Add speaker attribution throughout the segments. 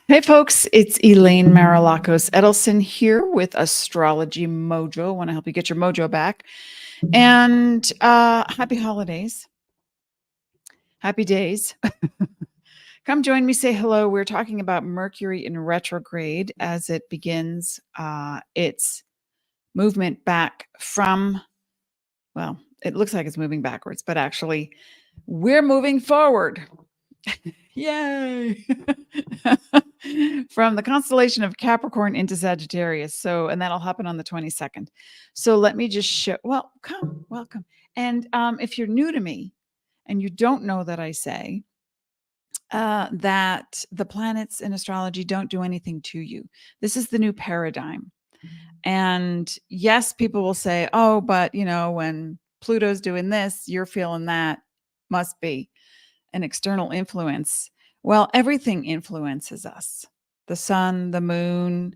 Speaker 1: Hey folks, it's Elaine Marolakos Edelson here with AstrologyMojo. I want to help you get your mojo back. And happy holidays. Happy days. Come join me, say hello. We're talking about Mercury in retrograde as it begins its movement back from, well, it looks like it's moving backwards, but actually we're moving forward. Yay! From the constellation of Capricorn into Sagittarius. So, and that'll happen on the 22nd. So let me just show, well, welcome. And if you're new to me and you don't know that I say that the planets in astrology don't do anything to you, this is the new paradigm. And yes, people will say, oh, but you know, when Pluto's doing this, you're feeling that, must be an external influence. Well, everything influences us. The sun, the moon,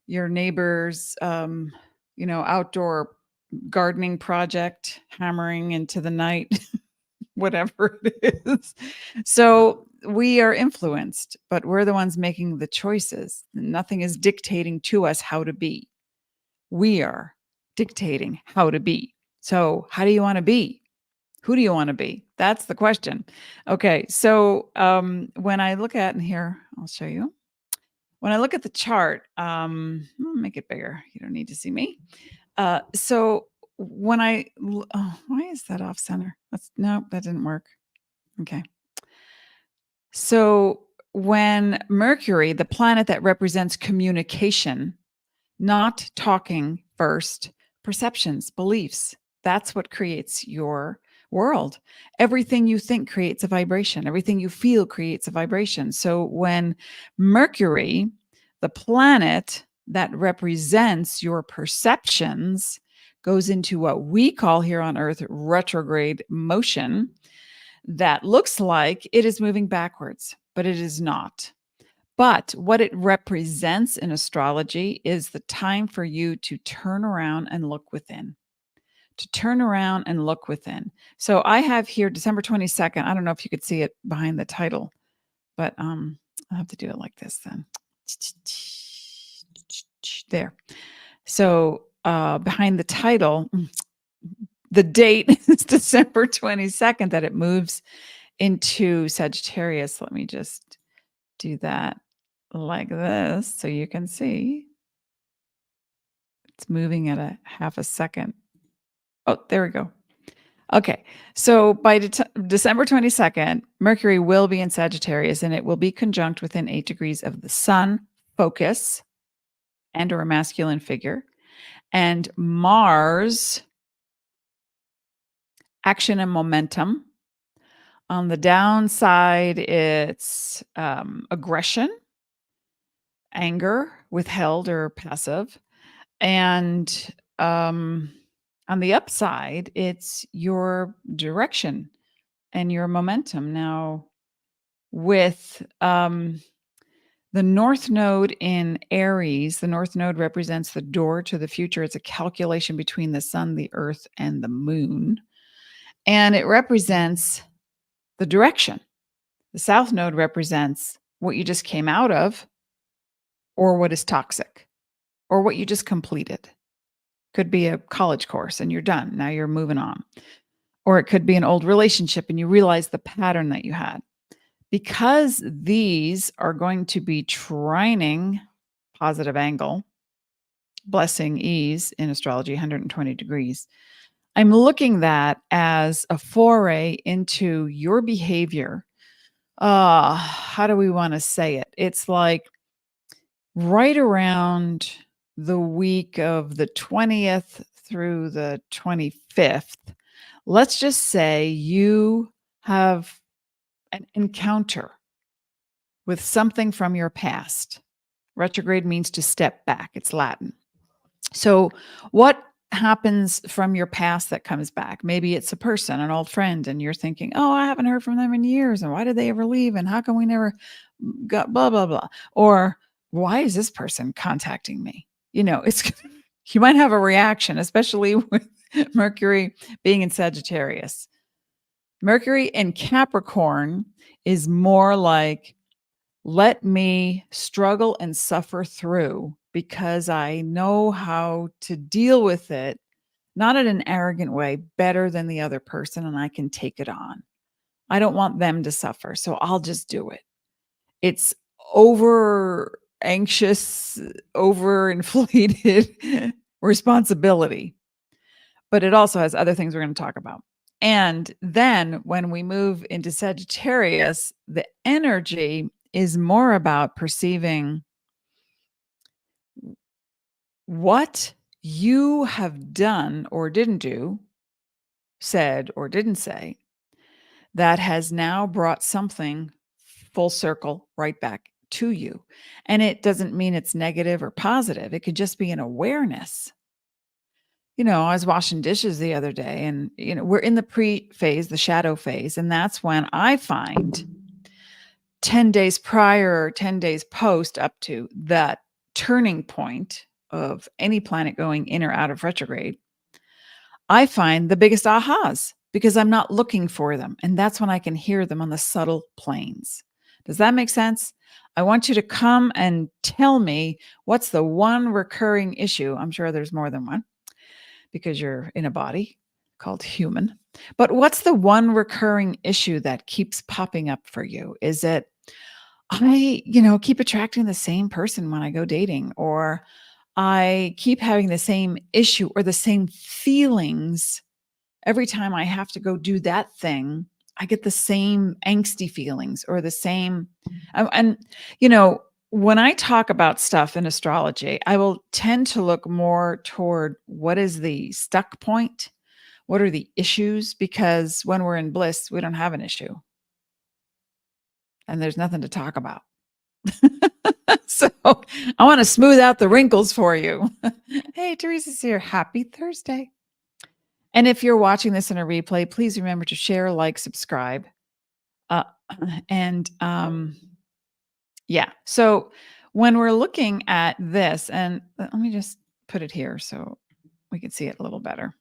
Speaker 1: your neighbor's, outdoor gardening project, hammering into the night, whatever it is. So we are influenced, but we're the ones making the choices. Nothing is dictating to us how to be. We are dictating how to be. So how do you want to be? Who do you want to be? That's the question. Okay. So when I look at, and here, I'll show you. When I look at the chart, I'll make it bigger. You don't need to see me. So when why is that off center? No, that didn't work. Okay. So when Mercury, the planet that represents communication, not talking first, perceptions, beliefs, that's what creates your world. Everything you think creates a vibration. Everything you feel creates a vibration. So when Mercury, the planet that represents your perceptions, goes into what we call here on Earth retrograde motion, that looks like it is moving backwards, but it is not. But what it represents in astrology is the time for you to turn around and look within. To turn around and look within. So I have here December 22nd. I don't know if you could see it behind the title, but I'll have to do it like this then. There. So behind the title, the date is December 22nd that it moves into Sagittarius. Let me just do that like this so you can see. It's moving at a half a second. Oh, there we go. Okay. So by December 22nd, Mercury will be in Sagittarius and it will be conjunct within 8 degrees of the sun, focus, and or a masculine figure, and Mars, action and momentum. On the downside, it's aggression, anger, withheld or passive. And on the upside, it's your direction and your momentum. Now, with the North Node in Aries, the North Node represents the door to the future. It's a calculation between the sun, the earth, and the moon. And it represents the direction. The South Node represents what you just came out of, or what is toxic, or what you just completed. Could be a college course and you're done. Now you're moving on. Or it could be an old relationship and you realize the pattern that you had. Because these are going to be trining positive angle, blessing ease in astrology, 120 degrees, I'm looking that as a foray into your behavior. How do we want to say it? It's like right around the week of the 20th through the 25th. Let's just say you have an encounter with something from your past. Retrograde means to step back. It's Latin. So what happens from your past that comes back? Maybe it's a person, an old friend, and you're thinking, oh, I haven't heard from them in years. And why did they ever leave? And how come we never got blah, blah, blah? Or why is this person contacting me? You know, you might have a reaction, especially with Mercury being in Sagittarius. Mercury in Capricorn is more like, let me struggle and suffer through because I know how to deal with it, not in an arrogant way, better than the other person, and I can take it on. I don't want them to suffer, so I'll just do it. It's over anxious, over inflated responsibility, but it also has other things we're going to talk about. And then when we move into Sagittarius, the energy is more about perceiving what you have done or didn't do, said or didn't say, that has now brought something full circle right back to you. And it doesn't mean it's negative or positive. It could just be an awareness. I was washing dishes the other day and, we're in the pre phase, the shadow phase. And that's when I find 10 days prior, 10 days post up to that turning point of any planet going in or out of retrograde, I find the biggest ahas because I'm not looking for them. And that's when I can hear them on the subtle planes. Does that make sense? I want you to come and tell me what's the one recurring issue. I'm sure there's more than one because you're in a body called human. But what's the one recurring issue that keeps popping up for you? Is it, I, keep attracting the same person when I go dating, or I keep having the same issue or the same feelings every time I have to go do that thing? I get the same angsty feelings or the same. And, when I talk about stuff in astrology, I will tend to look more toward what is the stuck point? What are the issues? Because when we're in bliss, we don't have an issue and there's nothing to talk about. So I want to smooth out the wrinkles for you. Hey, Teresa's here. Happy Thursday. And if you're watching this in a replay, please remember to share, like, subscribe. And yeah. So when we're looking at this, and let me just put it here so we can see it a little better.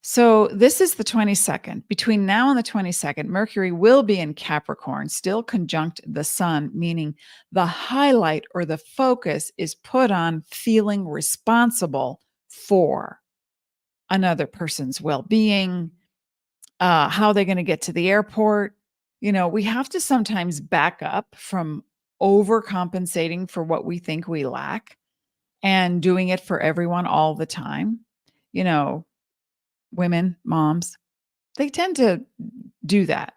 Speaker 1: So this is the 22nd. Between now and the 22nd, Mercury will be in Capricorn, still conjunct the sun, meaning the highlight or the focus is put on feeling responsible for another person's well-being, how they're going to get to the airport. We have to sometimes back up from overcompensating for what we think we lack and doing it for everyone all the time. Women, moms, they tend to do that.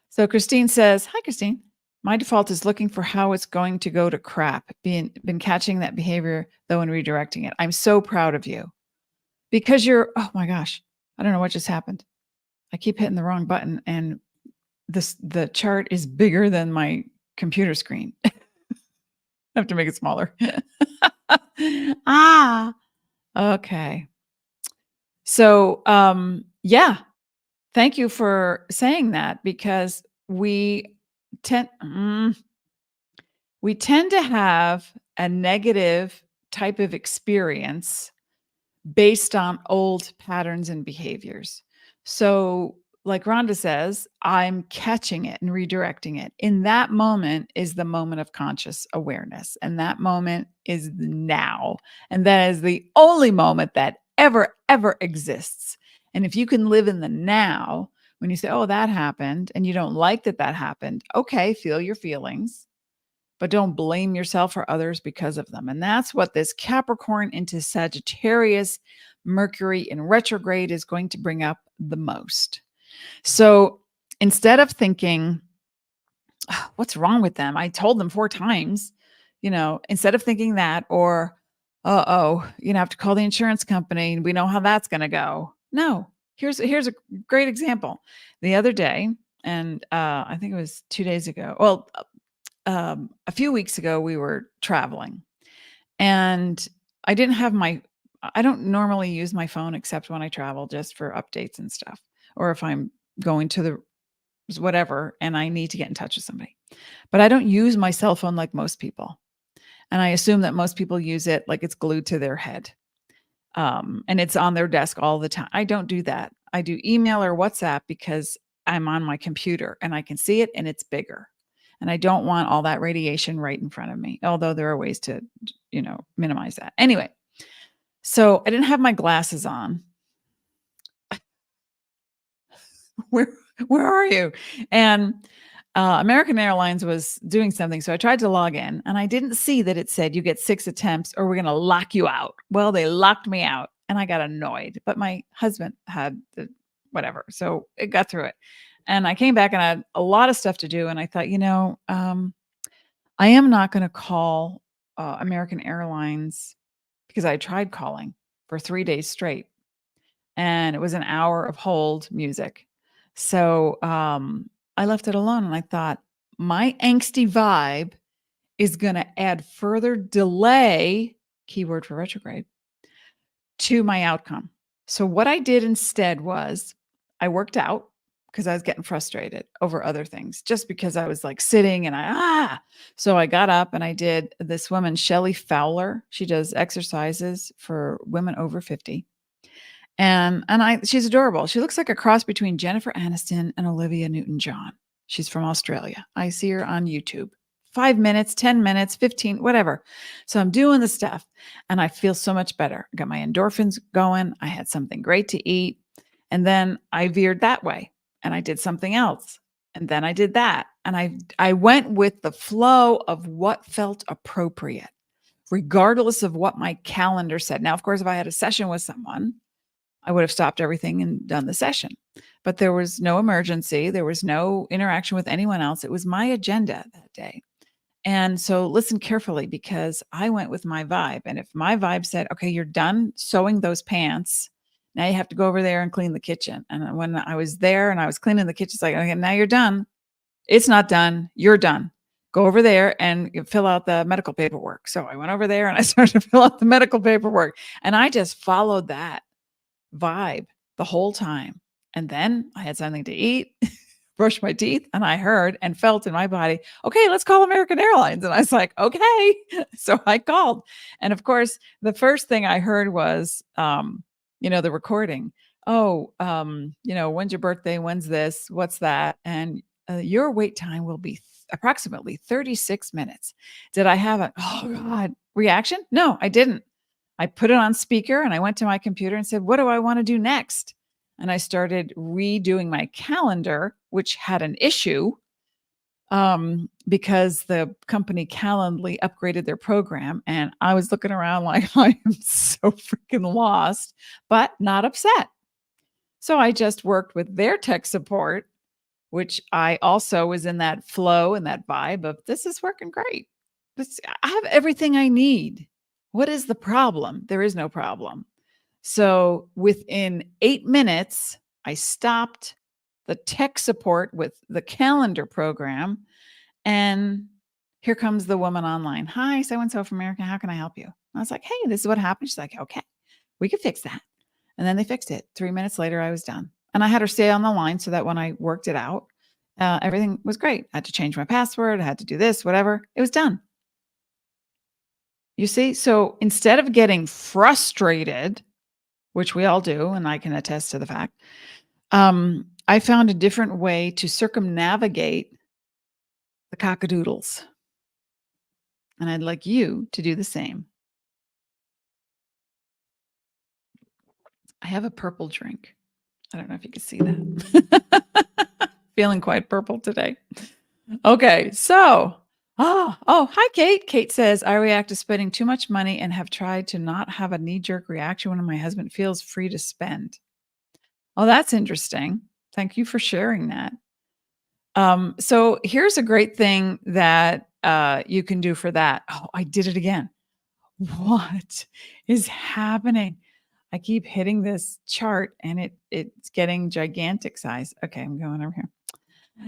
Speaker 1: So Christine says, hi, Christine. My default is looking for how it's going to go to crap. Been catching that behavior, though, and redirecting it. I'm so proud of you because oh my gosh, I don't know what just happened. I keep hitting the wrong button and the chart is bigger than my computer screen. I have to make it smaller. Okay. So, yeah, thank you for saying that because we tend to have a negative type of experience based on old patterns and behaviors. So, like Rhonda says, I'm catching it and redirecting it. In that moment is the moment of conscious awareness. And that moment is now. And that is the only moment that ever exists. And if you can live in the now, when you say, oh, that happened, and you don't like that happened, okay, feel your feelings, but don't blame yourself or others because of them. And that's what this Capricorn into Sagittarius, Mercury in retrograde is going to bring up the most. So instead of thinking, oh, what's wrong with them? I told them 4 times, instead of thinking that, or, you have to call the insurance company. We know how that's going to go. No, here's a great example. The other day, and I think it was 2 days ago. Well, a few weeks ago, we were traveling and I don't normally use my phone except when I travel just for updates and stuff, or if I'm going to the whatever and I need to get in touch with somebody. But I don't use my cell phone like most people. And I assume that most people use it like it's glued to their head. And it's on their desk all the time. I don't do that. I do email or WhatsApp because I'm on my computer and I can see it and it's bigger. And I don't want all that radiation right in front of me, although there are ways to, minimize that. Anyway, so I didn't have my glasses on. Where where are you? And American Airlines was doing something, so I tried to log in, and I didn't see that it said you get 6 attempts or we're going to lock you out. Well, they locked me out, and I got annoyed. But my husband had the whatever, so it got through it. And I came back, and I had a lot of stuff to do, and I thought, I am not going to call American Airlines because I tried calling for 3 days straight, and it was an hour of hold music. So I left it alone and I thought, my angsty vibe is going to add further delay, keyword for retrograde, to my outcome. So what I did instead was I worked out because I was getting frustrated over other things just because I was like sitting and so I got up and I did this woman, Shelley Fowler. She does exercises for women over 50. And she's adorable. She looks like a cross between Jennifer Aniston and Olivia Newton-John. She's from Australia. I see her on YouTube. 5 minutes, 10 minutes, 15, whatever. So I'm doing the stuff and I feel so much better. I got my endorphins going. I had something great to eat. And then I veered that way and I did something else. And then I did that. And I went with the flow of what felt appropriate, regardless of what my calendar said. Now, of course, if I had a session with someone, I would have stopped everything and done the session. But there was no emergency. There was no interaction with anyone else. It was my agenda that day. And so listen carefully because I went with my vibe. And if my vibe said, okay, you're done sewing those pants, now you have to go over there and clean the kitchen. And when I was there and I was cleaning the kitchen, it's like, okay, now you're done. It's not done. You're done. Go over there and fill out the medical paperwork. So I went over there and I started to fill out the medical paperwork. And I just followed that vibe the whole time. And then I had something to eat, brushed my teeth, and I heard and felt in my body, okay, let's call American Airlines. And I was like, okay. So I called. And of course, the first thing I heard was, the recording. Oh, when's your birthday? When's this? What's that? And your wait time will be approximately 36 minutes. Did I have oh God, reaction? No, I didn't. I put it on speaker and I went to my computer and said, what do I want to do next? And I started redoing my calendar, which had an issue because the company Calendly upgraded their program. And I was looking around like, I am so freaking lost, but not upset. So I just worked with their tech support, which I also was in that flow and that vibe of this is working great. I have everything I need. What is the problem? There is no problem. So within 8 minutes, I stopped the tech support with the calendar program. And here comes the woman online. Hi, so-and-so from America. How can I help you? I was like, hey, this is what happened. She's like, okay, we can fix that. And then they fixed it. 3 minutes later, I was done. And I had her stay on the line so that when I worked it out, everything was great. I had to change my password. I had to do this, whatever. It was done. You see? So instead of getting frustrated, which we all do, and I can attest to the fact, I found a different way to circumnavigate the cockadoodles. And I'd like you to do the same. I have a purple drink. I don't know if you can see that. Feeling quite purple today. Okay, so hi, Kate. Kate says, I react to spending too much money and have tried to not have a knee-jerk reaction when my husband feels free to spend. Oh, that's interesting. Thank you for sharing that. So here's a great thing that you can do for that. Oh, I did it again. What is happening? I keep hitting this chart and it's getting gigantic size. Okay, I'm going over here.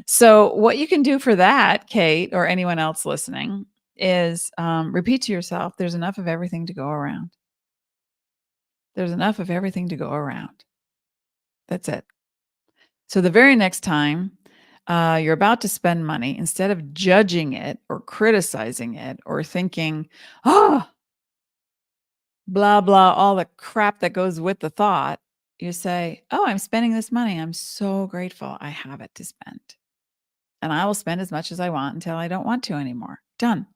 Speaker 1: So what you can do for that, Kate, or anyone else listening, is repeat to yourself, there's enough of everything to go around. There's enough of everything to go around. That's it. So the very next time you're about to spend money, instead of judging it or criticizing it or thinking, blah, blah, all the crap that goes with the thought, You say, "Oh, I'm spending this money. I'm so grateful I have it to spend. And I will spend as much as I want until I don't want to anymore." Done.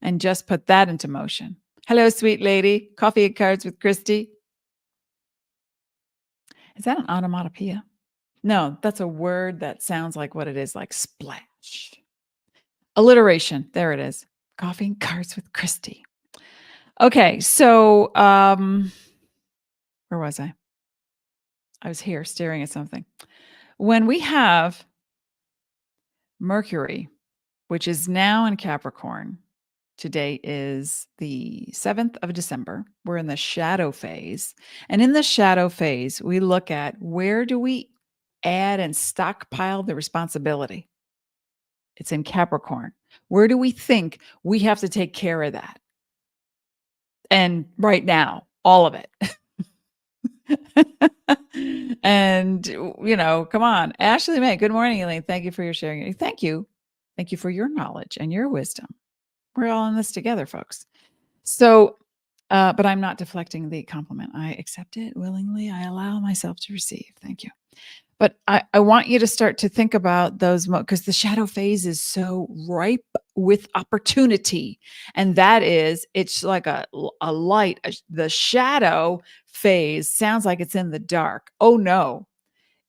Speaker 1: And just put that into motion. Hello, sweet lady. Coffee and cards with Christy. Is that an onomatopoeia? No, that's a word that sounds like what it is, like splash. Alliteration. There it is. Coffee and cards with Christy. Okay, so where was I? I was here staring at something. When we have Mercury, which is now in Capricorn, today is the 7th of December. We're in the shadow phase. And in the shadow phase, we look at where do we add and stockpile the responsibility? It's in Capricorn. Where do we think we have to take care of that? And right now, all of it. And, come on. Ashley May, good morning, Elaine. Thank you for your sharing. Thank you. Thank you for your knowledge and your wisdom. We're all in this together, folks. So, but I'm not deflecting the compliment. I accept it willingly. I allow myself to receive. Thank you. But I want you to start to think about those because the shadow phase is so ripe with opportunity. And that is, it's like a light. The shadow phase sounds like it's in the dark. Oh, no.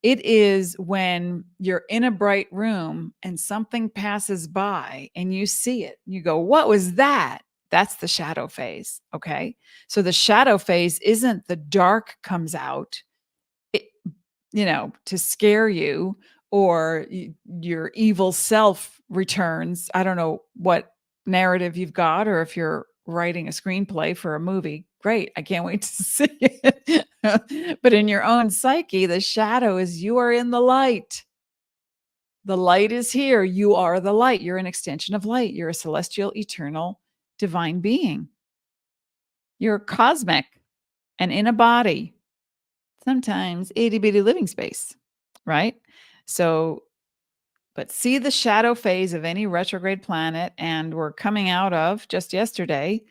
Speaker 1: It is when you're in a bright room and something passes by and you see it. You go, what was that? That's the shadow phase. Okay. So the shadow phase isn't the dark comes out. It, to scare you or your evil self returns. I don't know what narrative you've got, or if you're writing a screenplay for a movie. Great. I can't wait to see it. But in your own psyche, the shadow is you are in the light. The light is here. You are the light. You're an extension of light. You're a celestial, eternal, divine being. You're cosmic and in a body. Sometimes itty bitty living space, right? So, but see the shadow phase of any retrograde planet, and we're coming out of just yesterday,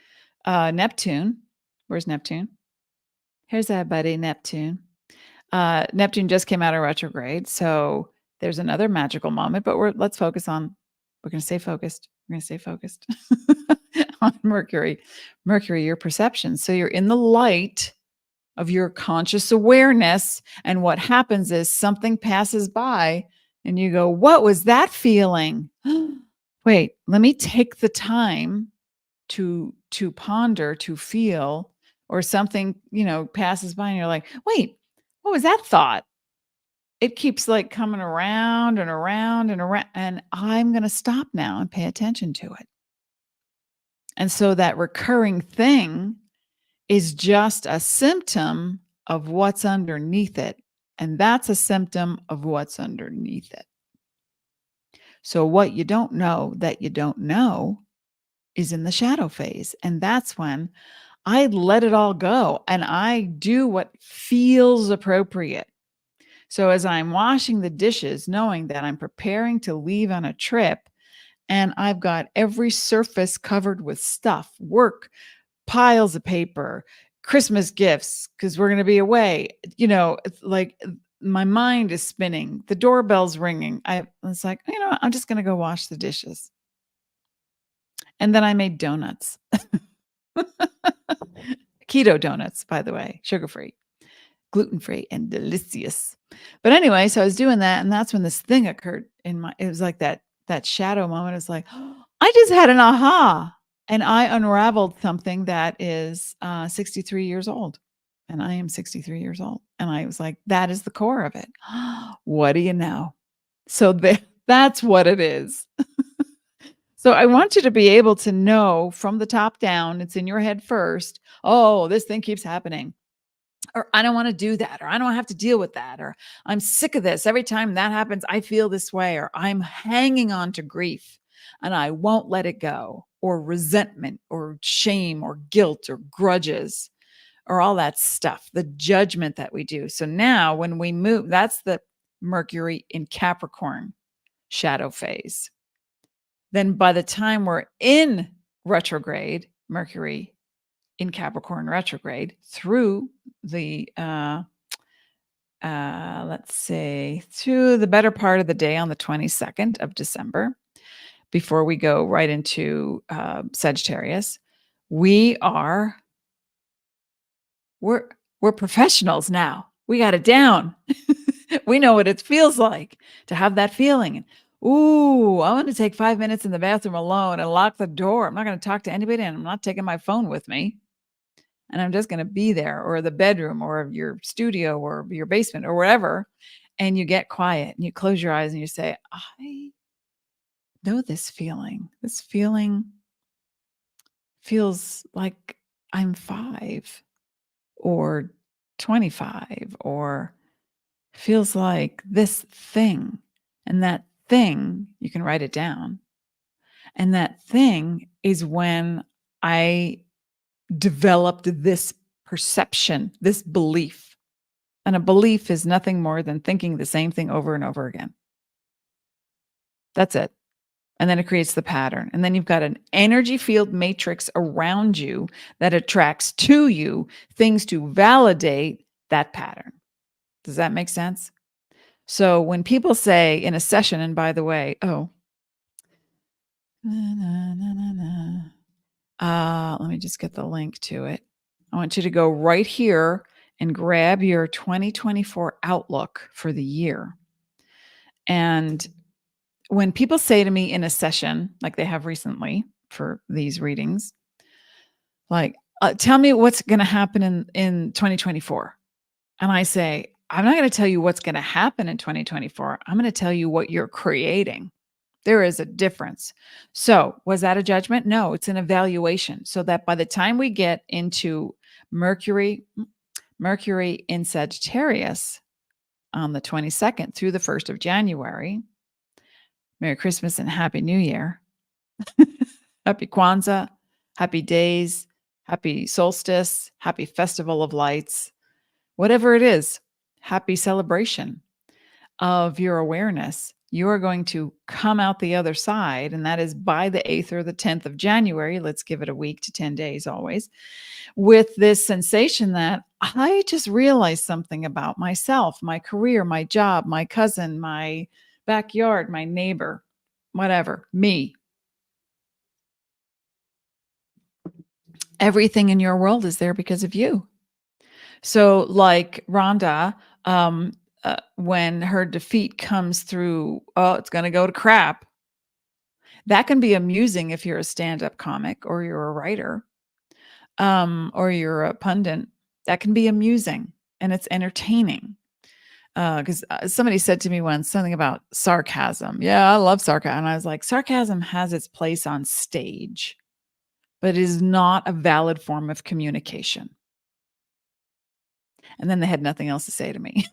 Speaker 1: Neptune. Where's Neptune? Here's that buddy, Neptune. Neptune just came out of retrograde, so there's another magical moment. But let's focus on. We're going to stay focused. We're going to stay focused on Mercury. Mercury, your perception. So you're in the light of your conscious awareness. And what happens is something passes by and you go, what was that feeling? Wait, let me take the time to ponder, to feel, or something, passes by and you're like, wait, what was that thought? It keeps like coming around and around and around. And I'm going to stop now and pay attention to it. And so that recurring thing is just a symptom of what's underneath it. And that's a symptom of what's underneath it. So what you don't know that you don't know is in the shadow phase. And that's when I let it all go and I do what feels appropriate. So as I'm washing the dishes, knowing that I'm preparing to leave on a trip and I've got every surface covered with stuff, work, piles of paper, Christmas gifts, because we're going to be away. It's like my mind is spinning. The doorbell's ringing. It's like, I'm just going to go wash the dishes. And then I made donuts. Keto donuts, by the way, sugar-free, gluten-free, and delicious. But anyway, so I was doing that, and that's when this thing occurred it was like that shadow moment. It's like, I just had an aha. And I unraveled something that is 63 years old. And I am 63 years old. And I was like, that is the core of it. What do you know? So that's what it is. So I want you to be able to know from the top down, it's in your head first. Oh, this thing keeps happening. Or I don't want to do that. Or I don't have to deal with that. Or I'm sick of this. Every time that happens, I feel this way. Or I'm hanging on to grief and I won't let it go. Or resentment or shame or guilt or grudges or all that stuff, the judgment that we do. So now when we move, that's the Mercury in Capricorn shadow phase. Then by the time we're in retrograde, Mercury in Capricorn retrograde through the let's say, through the better part of the day on the 22nd of December, before we go right into Sagittarius, we're professionals now. We got it down. We know what it feels like to have that feeling. Ooh, I want to take 5 minutes in the bathroom alone and lock the door. I'm not going to talk to anybody, and I'm not taking my phone with me. And I'm just going to be there, or the bedroom, or your studio, or your basement, or wherever. And you get quiet and you close your eyes and you say, I know this feeling. This feeling feels like I'm 5 or 25, or feels like this thing. And that thing, you can write it down. And that thing is when I developed this perception, this belief. And a belief is nothing more than thinking the same thing over and over again. That's it. And then it creates the pattern. And then you've got an energy field matrix around you that attracts to you things to validate that pattern. Does that make sense? So when people say in a session, and by the way, let me just get the link to it. I want you to go right here and grab your 2024 outlook for the year. And when people say to me in a session, like they have recently for these readings, like, tell me what's going to happen in 2024. And I say, I'm not going to tell you what's going to happen in 2024. I'm going to tell you what you're creating. There is a difference. So was that a judgment? No, it's an evaluation. So that by the time we get into Mercury in Sagittarius on the 22nd through the 1st of January, Merry Christmas and Happy New Year. Happy Kwanzaa, happy days, happy solstice, happy festival of lights, whatever it is, happy celebration of your awareness. You are going to come out the other side, and that is by the 8th or the 10th of January. Let's give it a week to 10 days always, with this sensation that I just realized something about myself, my career, my job, my cousin, my backyard, my neighbor, whatever, me. Everything in your world is there because of you. So like Rhonda, when her defeat comes through, oh, it's going to go to crap. That can be amusing if you're a stand-up comic or you're a writer, or you're a pundit. That can be amusing and it's entertaining. Because somebody said to me once something about sarcasm. Yeah, I love sarcasm. And I was like, sarcasm has its place on stage, but it is not a valid form of communication. And then they had nothing else to say to me.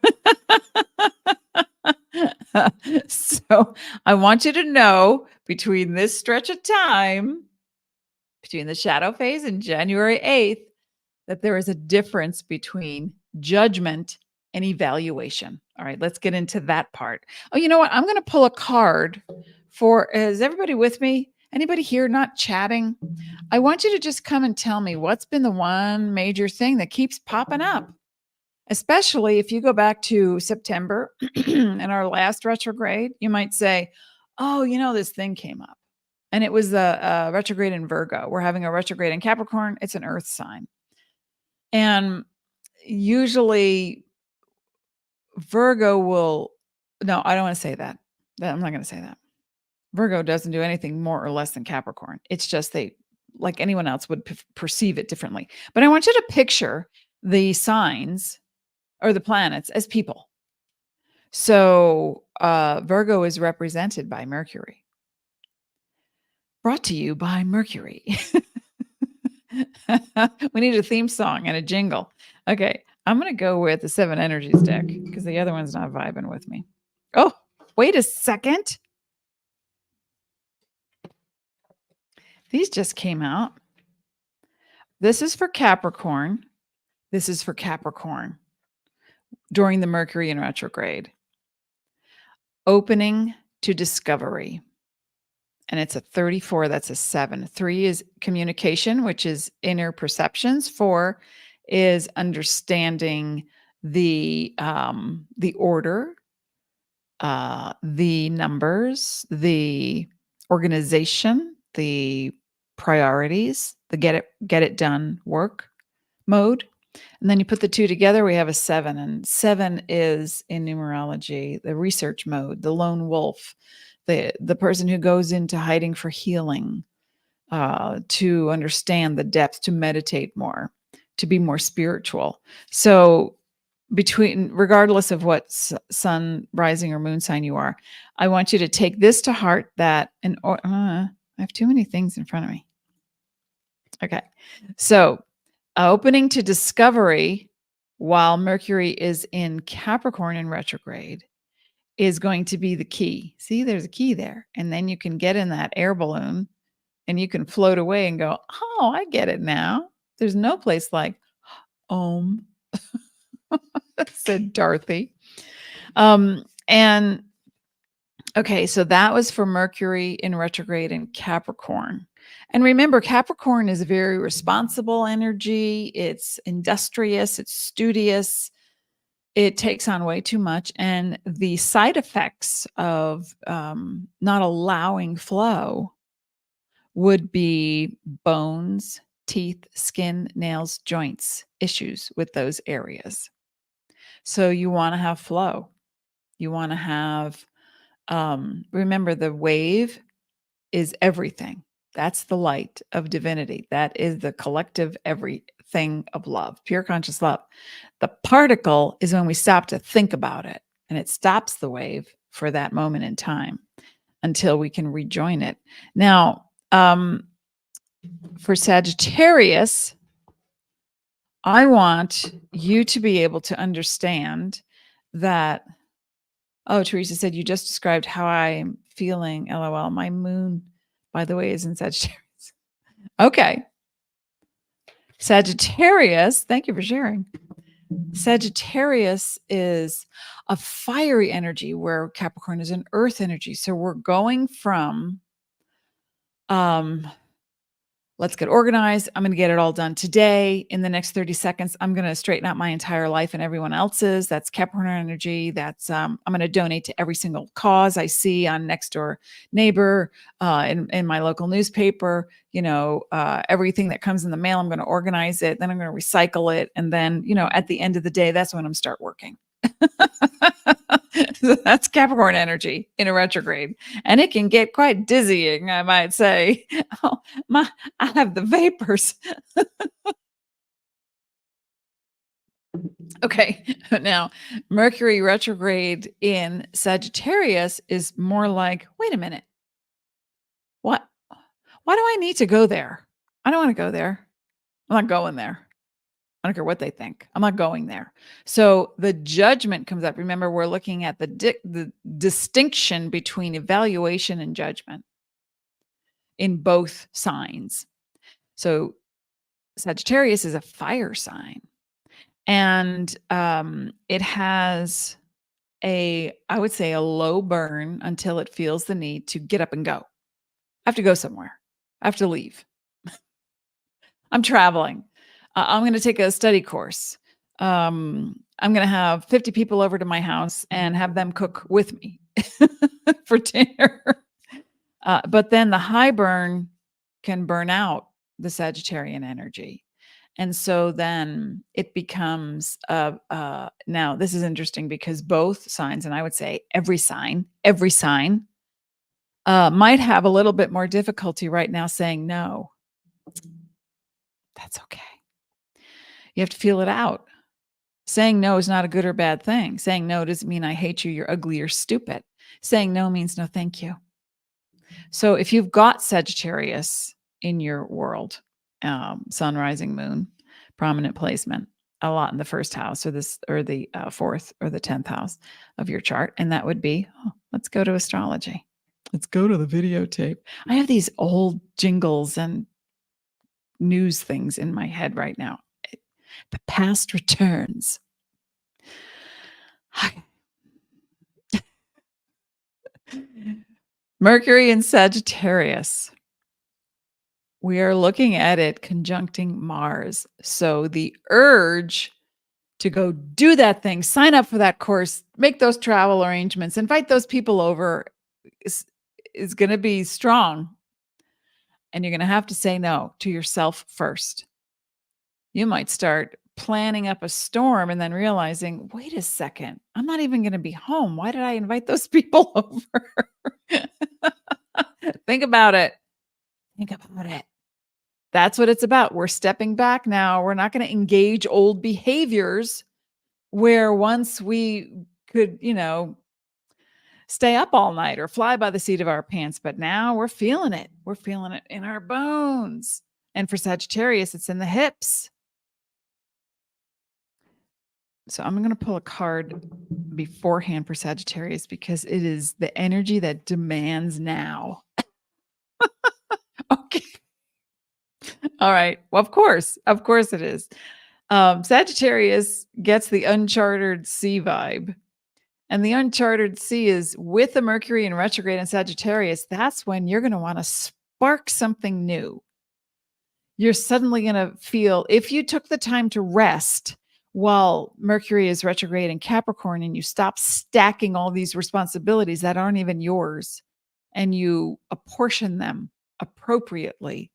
Speaker 1: So I want you to know, between this stretch of time, between the shadow phase and January 8th, that there is a difference between judgment and evaluation. All right, let's get into that part. Oh, you know what? I'm going to pull a card for, is everybody with me? Anybody here not chatting? I want you to just come and tell me what's been the one major thing that keeps popping up. Especially if you go back to September and our last retrograde, you might say, oh, this thing came up. And it was a retrograde in Virgo. We're having a retrograde in Capricorn. It's an earth sign. And usually Virgo will, no, I don't want to say that. I'm not going to say that. Virgo doesn't do anything more or less than Capricorn. It's just they, like anyone else, would perceive it differently. But I want you to picture the signs or the planets as people. So Virgo is represented by Mercury. Brought to you by Mercury. We need a theme song and a jingle. Okay, I'm going to go with the 7 energies deck because the other one's not vibing with me. Oh, wait a second. These just came out. This is for Capricorn. This is for Capricorn during the Mercury in retrograde. Opening to discovery. And it's a 34, that's a 7. 3 is communication, which is inner perceptions. 4 is understanding the order, the numbers, the organization, the priorities, the get it done work mode. And then you put the two together, we have a 7. And 7 is in numerology, the research mode, the lone wolf, the person who goes into hiding for healing, to understand the depth, to meditate more, to be more spiritual. So regardless of what sun, rising, or moon sign you are, I want you to take this to heart that, I have too many things in front of me. Okay. So opening to discovery while Mercury is in Capricorn in retrograde is going to be the key. See, there's a key there. And then you can get in that air balloon and you can float away and go, oh, I get it now. There's no place like home, said Dorothy. And okay, so that was for Mercury in retrograde in Capricorn. And remember, Capricorn is a very responsible energy. It's industrious, it's studious, it takes on way too much. And the side effects of not allowing flow would be bones, teeth, skin, nails, joints, issues with those areas. So you want to have flow. You want to have, remember, the wave is everything. That's the light of divinity. That is the collective everything of love, pure conscious love. The particle is when we stop to think about it, and it stops the wave for that moment in time until we can rejoin it. Now, for Sagittarius, I want you to be able to understand that. Oh, Teresa said, you just described how I'm feeling. LOL. My moon, by the way, is in Sagittarius. Okay. Sagittarius, thank you for sharing. Sagittarius is a fiery energy where Capricorn is an earth energy. So we're going from let's get organized. I'm going to get it all done today. In the next 30 seconds, I'm going to straighten out my entire life and everyone else's. That's Capricorn energy. That's I'm going to donate to every single cause I see on next door neighbor, in my local newspaper. Everything that comes in the mail, I'm going to organize it. Then I'm going to recycle it. And then, at the end of the day, that's when I'm start working. That's Capricorn energy in a retrograde, and it can get quite dizzying, I might say. I have the vapors. Okay, now Mercury retrograde in Sagittarius is more like, wait a minute, what? Why do I need to go there? I don't want to go there. I'm not going there. I don't care what they think. I'm not going there. So the judgment comes up. Remember, we're looking at the distinction between evaluation and judgment in both signs. So Sagittarius is a fire sign, and it has I would say, a low burn until it feels the need to get up and go. I have to go somewhere. I have to leave. I'm traveling. I'm going to take a study course. I'm going to have 50 people over to my house and have them cook with me for dinner. But then the high burn can burn out the Sagittarian energy. And so then it becomes, now this is interesting because both signs, and I would say every sign, might have a little bit more difficulty right now saying no. That's okay. You have to feel it out. Saying no is not a good or bad thing. Saying no doesn't mean I hate you, you're ugly, you're stupid. Saying no means no, thank you. So if you've got Sagittarius in your world, sun, rising, moon, prominent placement, a lot in the first house or the fourth or the 10th house of your chart, and that would be, let's go to astrology. Let's go to the videotape. I have these old jingles and news things in my head right now. The past returns. Mercury in Sagittarius. We are looking at it conjuncting Mars. So the urge to go do that thing, sign up for that course, make those travel arrangements, invite those people over is going to be strong. And you're going to have to say no to yourself first. You might start planning up a storm and then realizing, wait a second, I'm not even going to be home. Why did I invite those people over? Think about it. Think about it. That's what it's about. We're stepping back now. We're not going to engage old behaviors where once we could, stay up all night or fly by the seat of our pants. But now we're feeling it. We're feeling it in our bones. And for Sagittarius, it's in the hips. So I'm going to pull a card beforehand for Sagittarius because it is the energy that demands now. Okay. All right. Well, of course it is. Sagittarius gets the uncharted sea vibe. And the uncharted sea is with the Mercury in retrograde in Sagittarius. That's when you're going to want to spark something new. You're suddenly going to feel, if you took the time to rest while Mercury is retrograde in Capricorn and you stop stacking all these responsibilities that aren't even yours and you apportion them appropriately,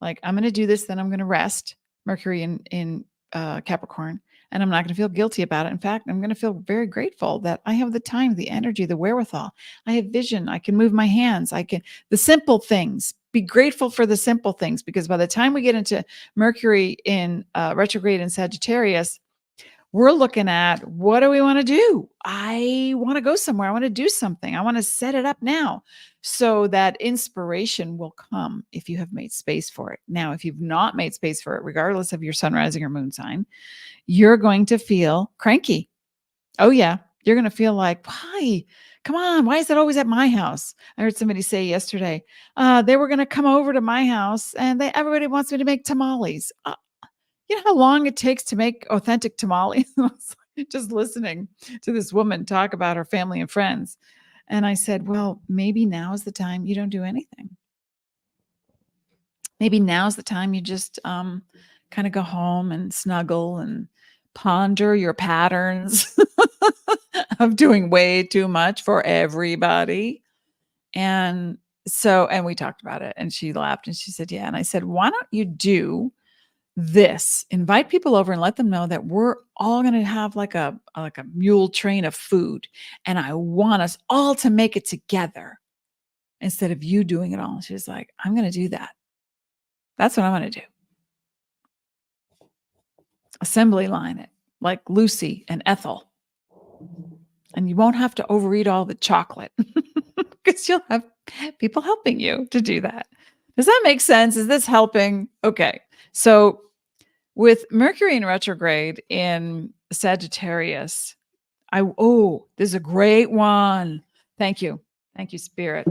Speaker 1: like I'm going to do this, then I'm going to rest, Mercury in Capricorn, and I'm not going to feel guilty about it. In fact, I'm going to feel very grateful that I have the time, the energy, the wherewithal. I have vision. I can move my hands. The simple things, be grateful for the simple things, because by the time we get into Mercury in retrograde in Sagittarius, we're looking at, what do we want to do? I want to go somewhere. I want to do something. I want to set it up now so that inspiration will come if you have made space for it. Now, if you've not made space for it, regardless of your sun, rising, or moon sign, you're going to feel cranky. Oh, yeah. You're going to feel like, why? Come on. Why is that always at my house? I heard somebody say yesterday, they were going to come over to my house and everybody wants me to make tamales. You know how long it takes to make authentic tamales? Just listening to this woman talk about her family and friends. And I said, well, maybe now is the time you don't do anything. Maybe now's the time you just kind of go home and snuggle and ponder your patterns of doing way too much for everybody. And we talked about it and she laughed and she said, yeah. And I said, why don't you do this? Invite people over and let them know that we're all going to have like a mule train of food. And I want us all to make it together instead of you doing it all. She's like, I'm going to do that. That's what I'm going to do. Assembly line it like Lucy and Ethel. And you won't have to overeat all the chocolate because you'll have people helping you to do that. Does that make sense? Is this helping? Okay. So with Mercury in retrograde in Sagittarius, this is a great one. Thank you. Thank you, Spirit.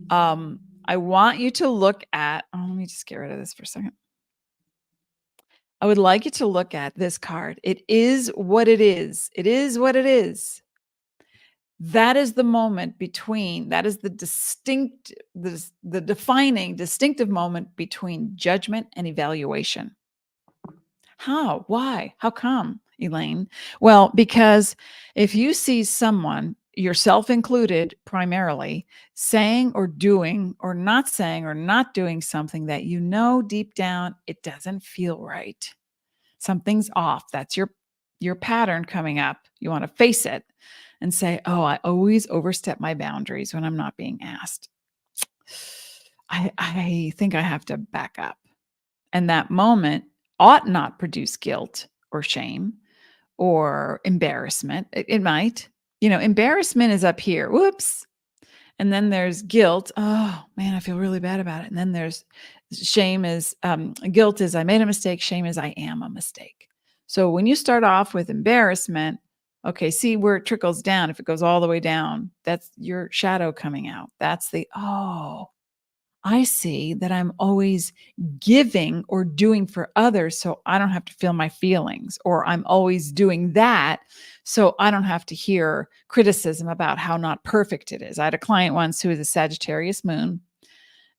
Speaker 1: I want you to look at, let me just get rid of this for a second. I would like you to look at this card. It is what it is. It is what it is. That is the moment between, that is the defining, distinctive moment between judgment and evaluation. How? Why? How come, Elaine? Well, because if you see someone, yourself included primarily, saying or doing or not saying or not doing something that you know deep down it doesn't feel right, something's off, that's your pattern coming up. You want to face it and say, oh, I always overstep my boundaries when I'm not being asked. I think I have to back up. And that moment ought not produce guilt or shame or embarrassment. It might. Embarrassment is up here. Whoops. And then there's guilt. Oh, man, I feel really bad about it. And then there's shame guilt is I made a mistake. Shame is I am a mistake. So when you start off with embarrassment, okay, see where it trickles down. If it goes all the way down, that's your shadow coming out. That's I see that I'm always giving or doing for others so I don't have to feel my feelings, or I'm always doing that so I don't have to hear criticism about how not perfect it is. I had a client once who was a Sagittarius moon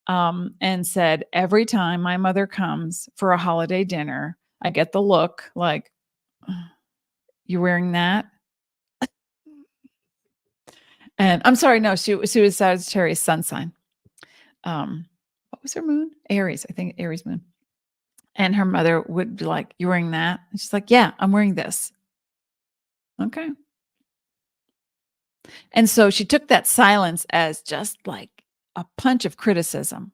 Speaker 1: and said, every time my mother comes for a holiday dinner, I get the look like, You're wearing that? And I'm sorry, no, she was Sagittarius sun sign. What was her moon? Aries, I think Aries moon. And her mother would be like, "You wearing that?" And she's like, "Yeah, I'm wearing this." Okay. And so she took that silence as just like a punch of criticism.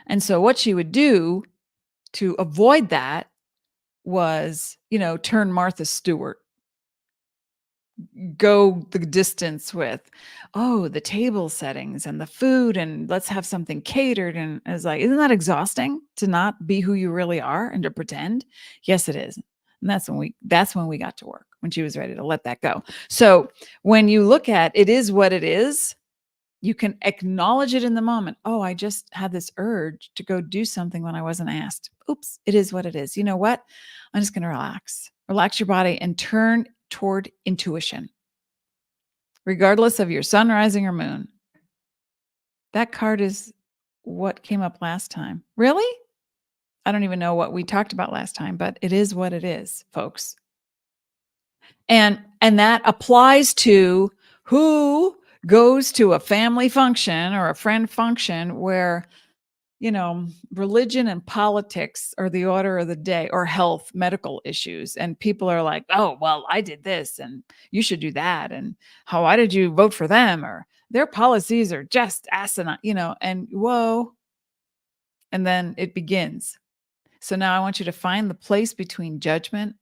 Speaker 1: And so what she would do to avoid that was, turn Martha Stewart, go the distance with, oh, the table settings and the food, and let's have something catered. And it's like, isn't that exhausting to not be who you really are and to pretend? Yes, it is. And that's when we got to work, when she was ready to let that go. So when you look at it is what it is, you can acknowledge it in the moment. Oh, I just had this urge to go do something when I wasn't asked. Oops, it is what it is. You know what? I'm just going to relax your body and turn toward intuition, regardless of your sun, rising, or moon. That card is what came up last time. Really? I don't even know what we talked about last time, but it is what it is, folks. And that applies to who goes to a family function or a friend function where, religion and politics are the order of the day, or health, medical issues. And people are like, oh, well, I did this and you should do that. And why did you vote for them? Or their policies are just asinine, and whoa. And then it begins. So now I want you to find the place between judgment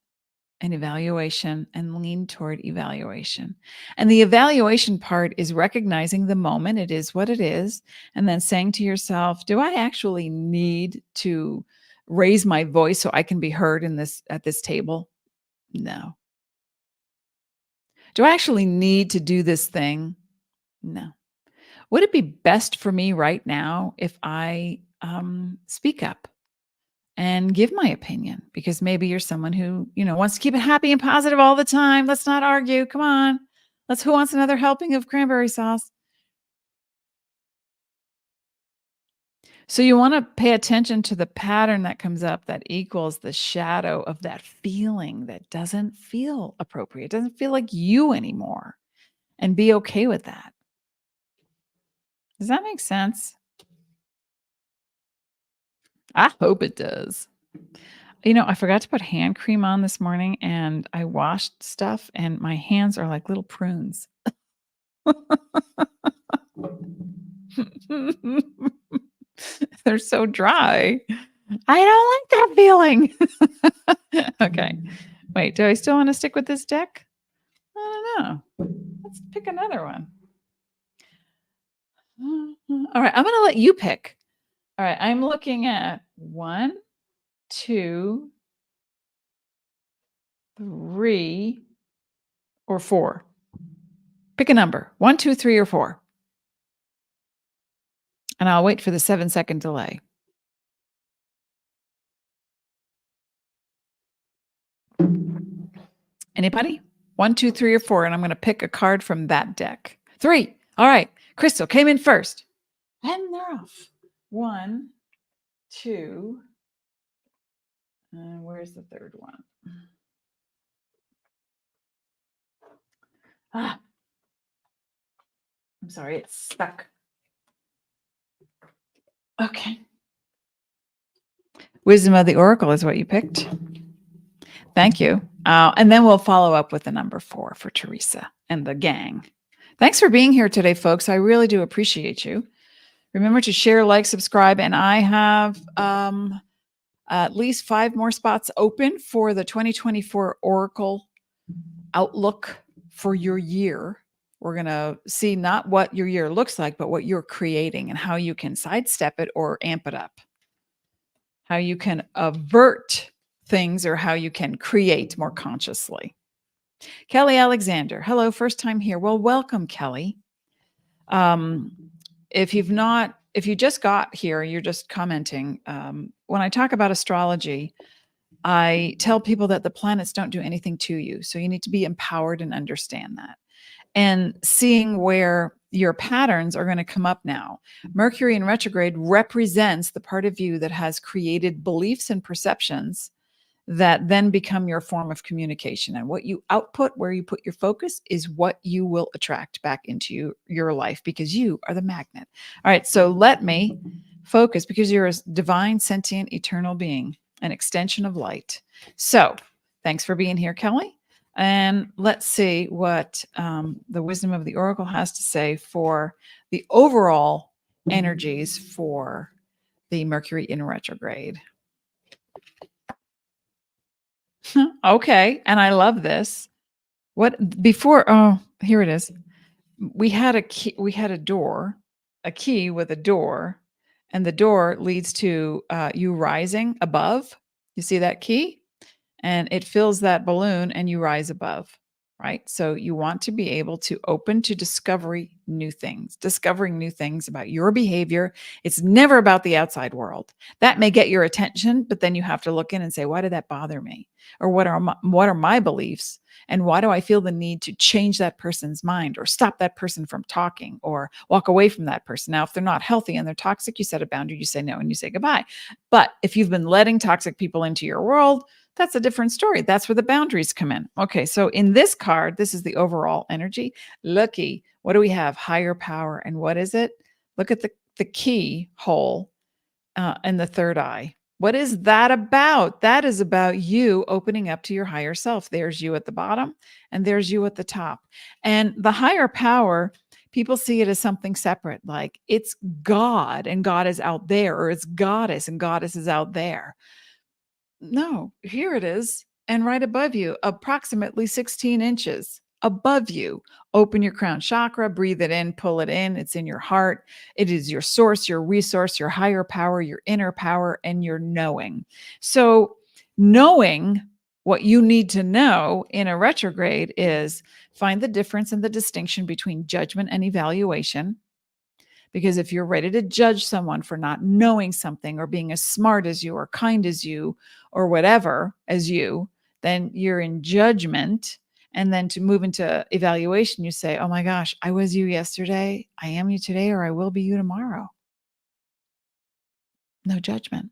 Speaker 1: and evaluation and lean toward evaluation. And the evaluation part is recognizing the moment. It is what it is. And then saying to yourself, do I actually need to raise my voice so I can be heard at this table? No. Do I actually need to do this thing? No. Would it be best for me right now if I speak up and give my opinion? Because maybe you're someone who, wants to keep it happy and positive all the time. Let's not argue. Come on. Who wants another helping of cranberry sauce? So you want to pay attention to the pattern that comes up that equals the shadow of that feeling that doesn't feel appropriate, doesn't feel like you anymore, and be okay with that. Does that make sense? I hope it does. I forgot to put hand cream on this morning, and I washed stuff and my hands are like little prunes. They're so dry. I don't like that feeling. Okay. Wait, do I still want to stick with this deck? I don't know. Let's pick another one. All right, I'm going to let you pick. All right, I'm looking at 1, 2, 3, or 4. Pick a number. 1, 2, 3, or 4. And I'll wait for the 7-second delay. Anybody? 1, 2, 3, or 4. And I'm going to pick a card from that deck. 3. All right. Crystal came in first. And they're off. 1, 2. Where's the third one? I'm sorry, it's stuck. Okay. Wisdom of the Oracle is what you picked. Thank you. And then we'll follow up with the number 4 for Teresa and the gang. Thanks for being here today, folks. I really do appreciate you. Remember to share, like, subscribe, and I have at least 5 more spots open for the 2024 Oracle Outlook for your year. We're going to see not what your year looks like, but what you're creating and how you can sidestep it or amp it up. How you can avert things or how you can create more consciously. Kelly Alexander, hello, first time here. Well, welcome, Kelly. If you just got here, you're just commenting. When I talk about astrology, I tell people that the planets don't do anything to you. So you need to be empowered and understand that. And seeing where your patterns are going to come up now. Mercury in retrograde represents the part of you that has created beliefs and perceptions that then become your form of communication. And what you output, where you put your focus, is what you will attract back into your life, because you are the magnet. All right, so let me focus, because you're a divine, sentient, eternal being, an extension of light. So thanks for being here, Kelly. And let's see what the wisdom of the oracle has to say for the overall energies for the Mercury in retrograde. Okay, and I love this. What before? Oh, here it is. We had a key. We had a door, a key with a door, and the door leads to you rising above. You see that key? And it fills that balloon and you rise above, right? So you want to be able to open to discovering new things about your behavior. It's never about the outside world. That may get your attention, but then you have to look in and say, why did that bother me? Or what are my beliefs? And why do I feel the need to change that person's mind, or stop that person from talking, or walk away from that person? Now, if they're not healthy and they're toxic, you set a boundary, you say no, and you say goodbye. But if you've been letting toxic people into your world, that's a different story. That's where the boundaries come in. Okay, so in this card, this is the overall energy. Looky, what do we have? Higher power. And what is it? Look at the key hole in the third eye. What is that about? That is about you opening up to your higher self. There's you at the bottom and there's you at the top. And the higher power, people see it as something separate, like it's God and God is out there, or it's goddess and goddess is out there. No, here it is. And right above you, approximately 16 inches above you. Open your crown chakra, breathe it in, pull it in. It's in your heart. It is your source, your resource, your higher power, your inner power, and your knowing. So, knowing what you need to know in a retrograde is find the difference and the distinction between judgment and evaluation. Because if you're ready to judge someone for not knowing something, or being as smart as you, or kind as you, or whatever as you, then you're in judgment. And then to move into evaluation, you say, oh my gosh, I was you yesterday, I am you today, or I will be you tomorrow. No judgment.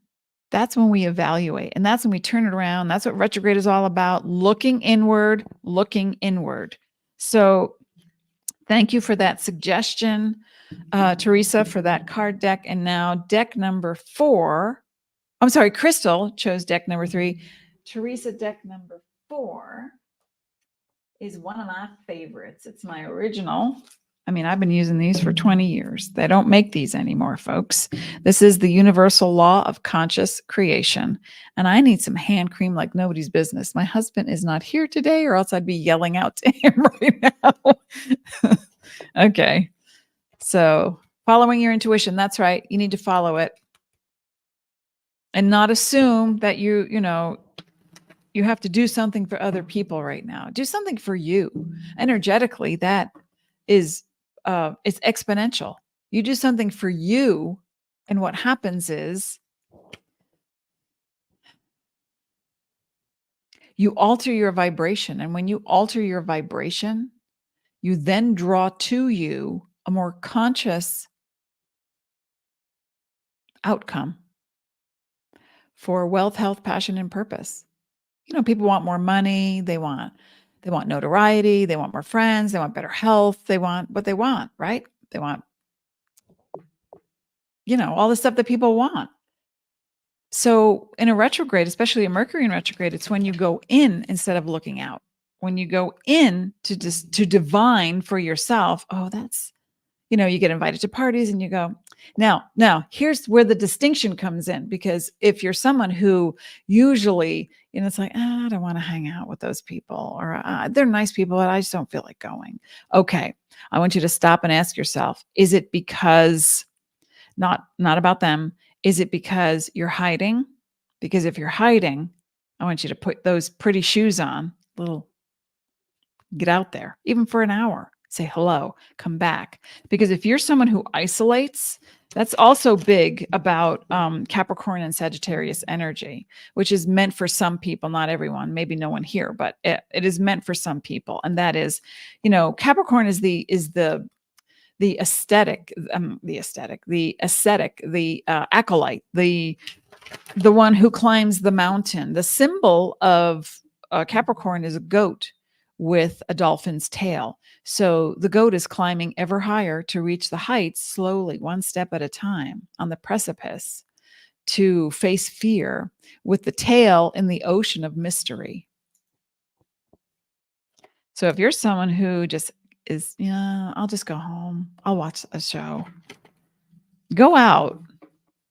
Speaker 1: That's when we evaluate. And that's when we turn it around. That's what retrograde is all about. Looking inward, looking inward. So thank you for that suggestion, Teresa, for that card deck. And now deck number 4. I'm sorry, Crystal chose deck number 3. Teresa, deck number 4 is one of my favorites. It's my original. I mean, I've been using these for 20 years. They don't make these anymore, folks. This is the universal law of conscious creation. And I need some hand cream like nobody's business. My husband is not here today, or else I'd be yelling out to him right now. Okay. So following your intuition, that's right. You need to follow it and not assume that you have to do something for other people right now. Do something for you. Energetically, that is it's exponential. You do something for you, and what happens is you alter your vibration. And when you alter your vibration, you then draw to you a more conscious outcome for wealth, health, passion, and purpose. People want more money. They want notoriety. They want more friends. They want better health. They want what they want, right? They want, all the stuff that people want. So in a retrograde, especially a Mercury in retrograde, it's when you go in instead of looking out. When you go in to divine for yourself, oh, that's, you get invited to parties and you go, now here's where the distinction comes in. Because if you're someone who usually, it's like, I don't want to hang out with those people, or they're nice people, but I just don't feel like going. Okay. I want you to stop and ask yourself, is it because not about them? Is it because you're hiding? Because if you're hiding, I want you to put those pretty shoes on, get out there, even for an hour. Say hello, come back. Because if you're someone who isolates, that's also big about Capricorn and Sagittarius energy, which is meant for some people, not everyone, maybe no one here, but it is meant for some people. And that is, Capricorn is the the ascetic, the acolyte, the one who climbs the mountain. The symbol of Capricorn is a goat with a dolphin's tail. So the goat is climbing ever higher to reach the heights slowly, one step at a time, on the precipice, to face fear with the tail in the ocean of mystery. So if you're someone who just is, yeah, I'll just go home, I'll watch a show, go out.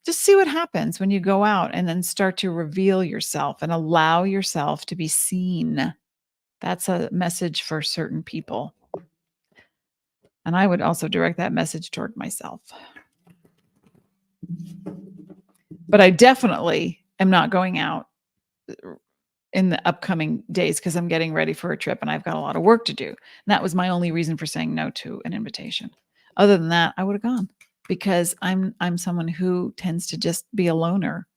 Speaker 1: Just see what happens when you go out and then start to reveal yourself and allow yourself to be seen. That's a message for certain people. And I would also direct that message toward myself. But I definitely am not going out in the upcoming days because I'm getting ready for a trip and I've got a lot of work to do. And that was my only reason for saying no to an invitation. Other than that, I would have gone because I'm someone who tends to just be a loner.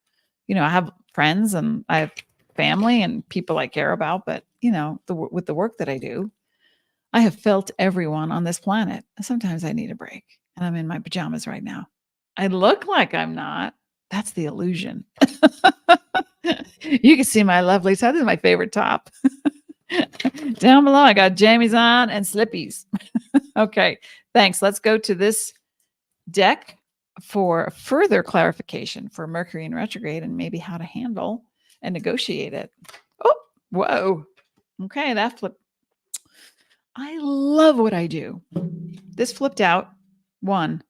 Speaker 1: You know, I have friends and I have family and people I care about, but you know, with the work that I do, I have felt everyone on this planet. Sometimes I need a break, and I'm in my pajamas right now. I look like I'm not. That's the illusion. You can see my lovely top. This is my favorite top. Down below, I got jammies on and slippies. Okay, thanks. Let's go to this deck for further clarification for Mercury in retrograde and maybe how to handle and negotiate it. Oh, whoa. Okay, that flipped. I love what I do. This flipped out. One.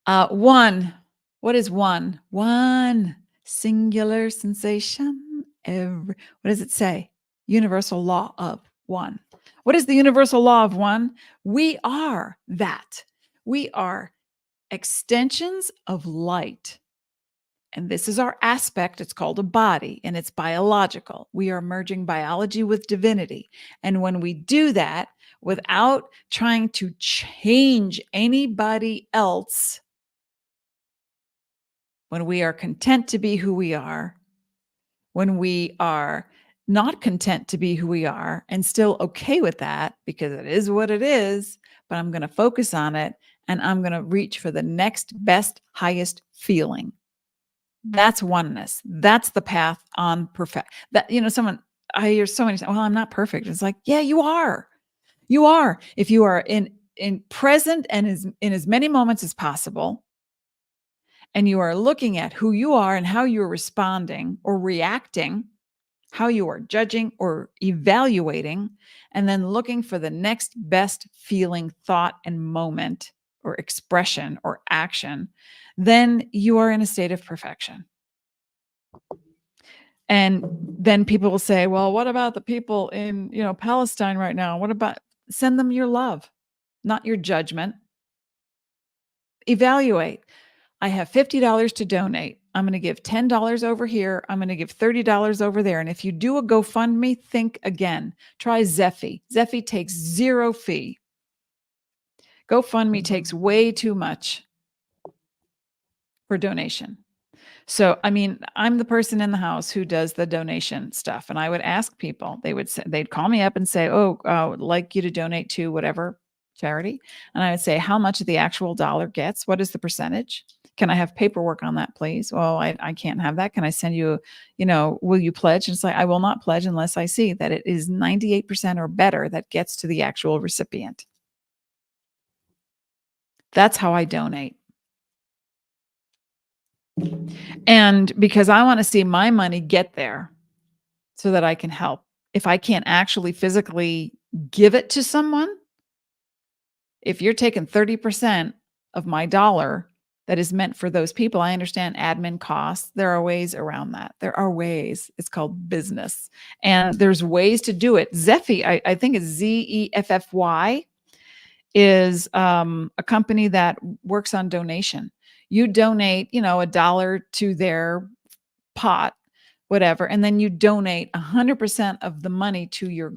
Speaker 1: One. What is one? One. Singular sensation. What does it say? Universal law of one. What is the universal law of one? We are that. We are extensions of light. And this is our aspect. It's called a body, and it's biological. We are merging biology with divinity. And when we do that without trying to change anybody else, when we are content to be who we are, when we are not content to be who we are and still okay with that because it is what it is, but I'm going to focus on it and I'm going to reach for the next best, highest feeling. That's oneness. That's the path on perfect. That, you know, I hear so many times, well, I'm not perfect. It's like, yeah, you are. You are. If you are in present and in as many moments as possible, and you are looking at who you are and how you're responding or reacting, how you are judging or evaluating, and then looking for the next best feeling, thought, and moment or expression or action, then you are in a state of perfection. And then people will say, well, what about the people in, you know, Palestine right now? What about, send them your love, not your judgment. Evaluate. I have $50 to donate. I'm going to give $10 over here. I'm going to give $30 over there. And if you do a GoFundMe, think again. Try Zeffy. Zeffy takes 0 fee. GoFundMe takes way too much for donation. So, I mean, I'm the person in the house who does the donation stuff. And I would ask people, they'd call me up and say, oh, I would like you to donate to whatever charity. And I would say, how much of the actual dollar gets? What is the percentage? Can I have paperwork on that, please? Well, I can't have that. Can I send you, you know, will you pledge? And it's like, I will not pledge unless I see that it is 98% or better that gets to the actual recipient. That's how I donate. And because I want to see my money get there so that I can help. If I can't actually physically give it to someone, if you're taking 30% of my dollar that is meant for those people, I understand admin costs. There are ways around that. There are ways. It's called business. And there's ways to do it. Zeffy, I think it's Zeffy, is a company that works on donation. You donate, you know, $1 to their pot, whatever, and then you donate 100% of the money to your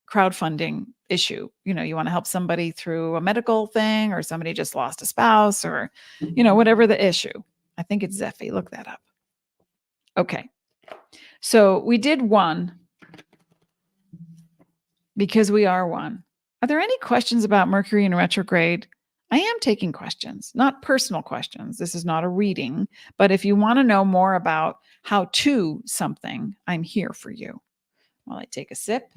Speaker 1: crowdfunding issue. You know, you want to help somebody through a medical thing, or somebody just lost a spouse, or, you know, whatever the issue. I think it's Zeffy. Look that up. Okay. So we did one because we are one. Are there any questions about Mercury in retrograde? I am taking questions, not personal questions. This is not a reading, but if you want to know more about how to something, I'm here for you. While I take a sip.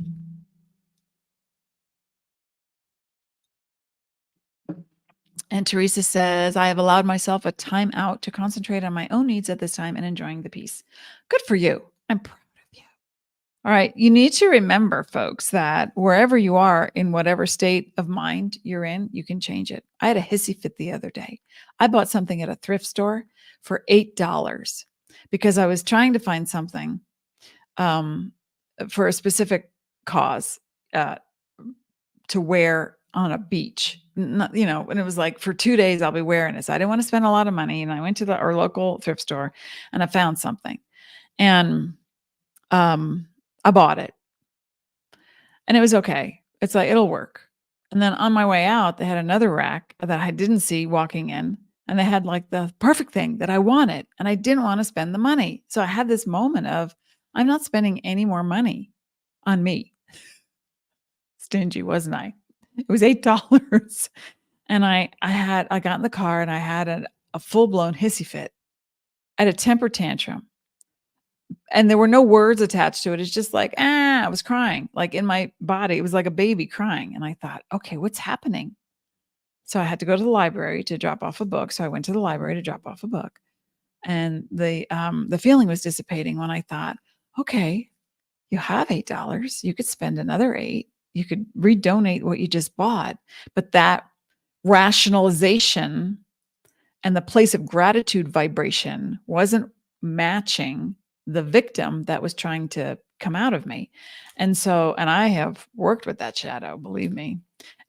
Speaker 1: And Teresa says, I have allowed myself a time out to concentrate on my own needs at this time and enjoying the peace. Good for you. I'm proud of you. All right. You need to remember, folks, that wherever you are, in whatever state of mind you're in, you can change it. I had a hissy fit the other day. I bought something at a thrift store for $8 because I was trying to find something for a specific cause to wear on a beach. Not, and it was like for 2 days I'll be wearing it. So I didn't want to spend a lot of money. And I went to our local thrift store and I found something. And I bought it. And it was okay. It's like, it'll work. And then on my way out, they had another rack that I didn't see walking in. And they had like the perfect thing that I wanted. And I didn't want to spend the money. So I had this moment of, I'm not spending any more money on me. Stingy, wasn't I? It was $8. And I got in the car and I had a full-blown hissy fit. I had a temper tantrum. And there were no words attached to it. It's just like, I was crying. Like in my body, it was like a baby crying. And I thought, okay, what's happening? So I had to go to the library to drop off a book. So I went to the library to drop off a book. And the feeling was dissipating when I thought, okay, you have $8. You could spend another 8. You could redonate what you just bought. But that rationalization and the place of gratitude vibration wasn't matching the victim that was trying to come out of me. And I have worked with that shadow, believe me.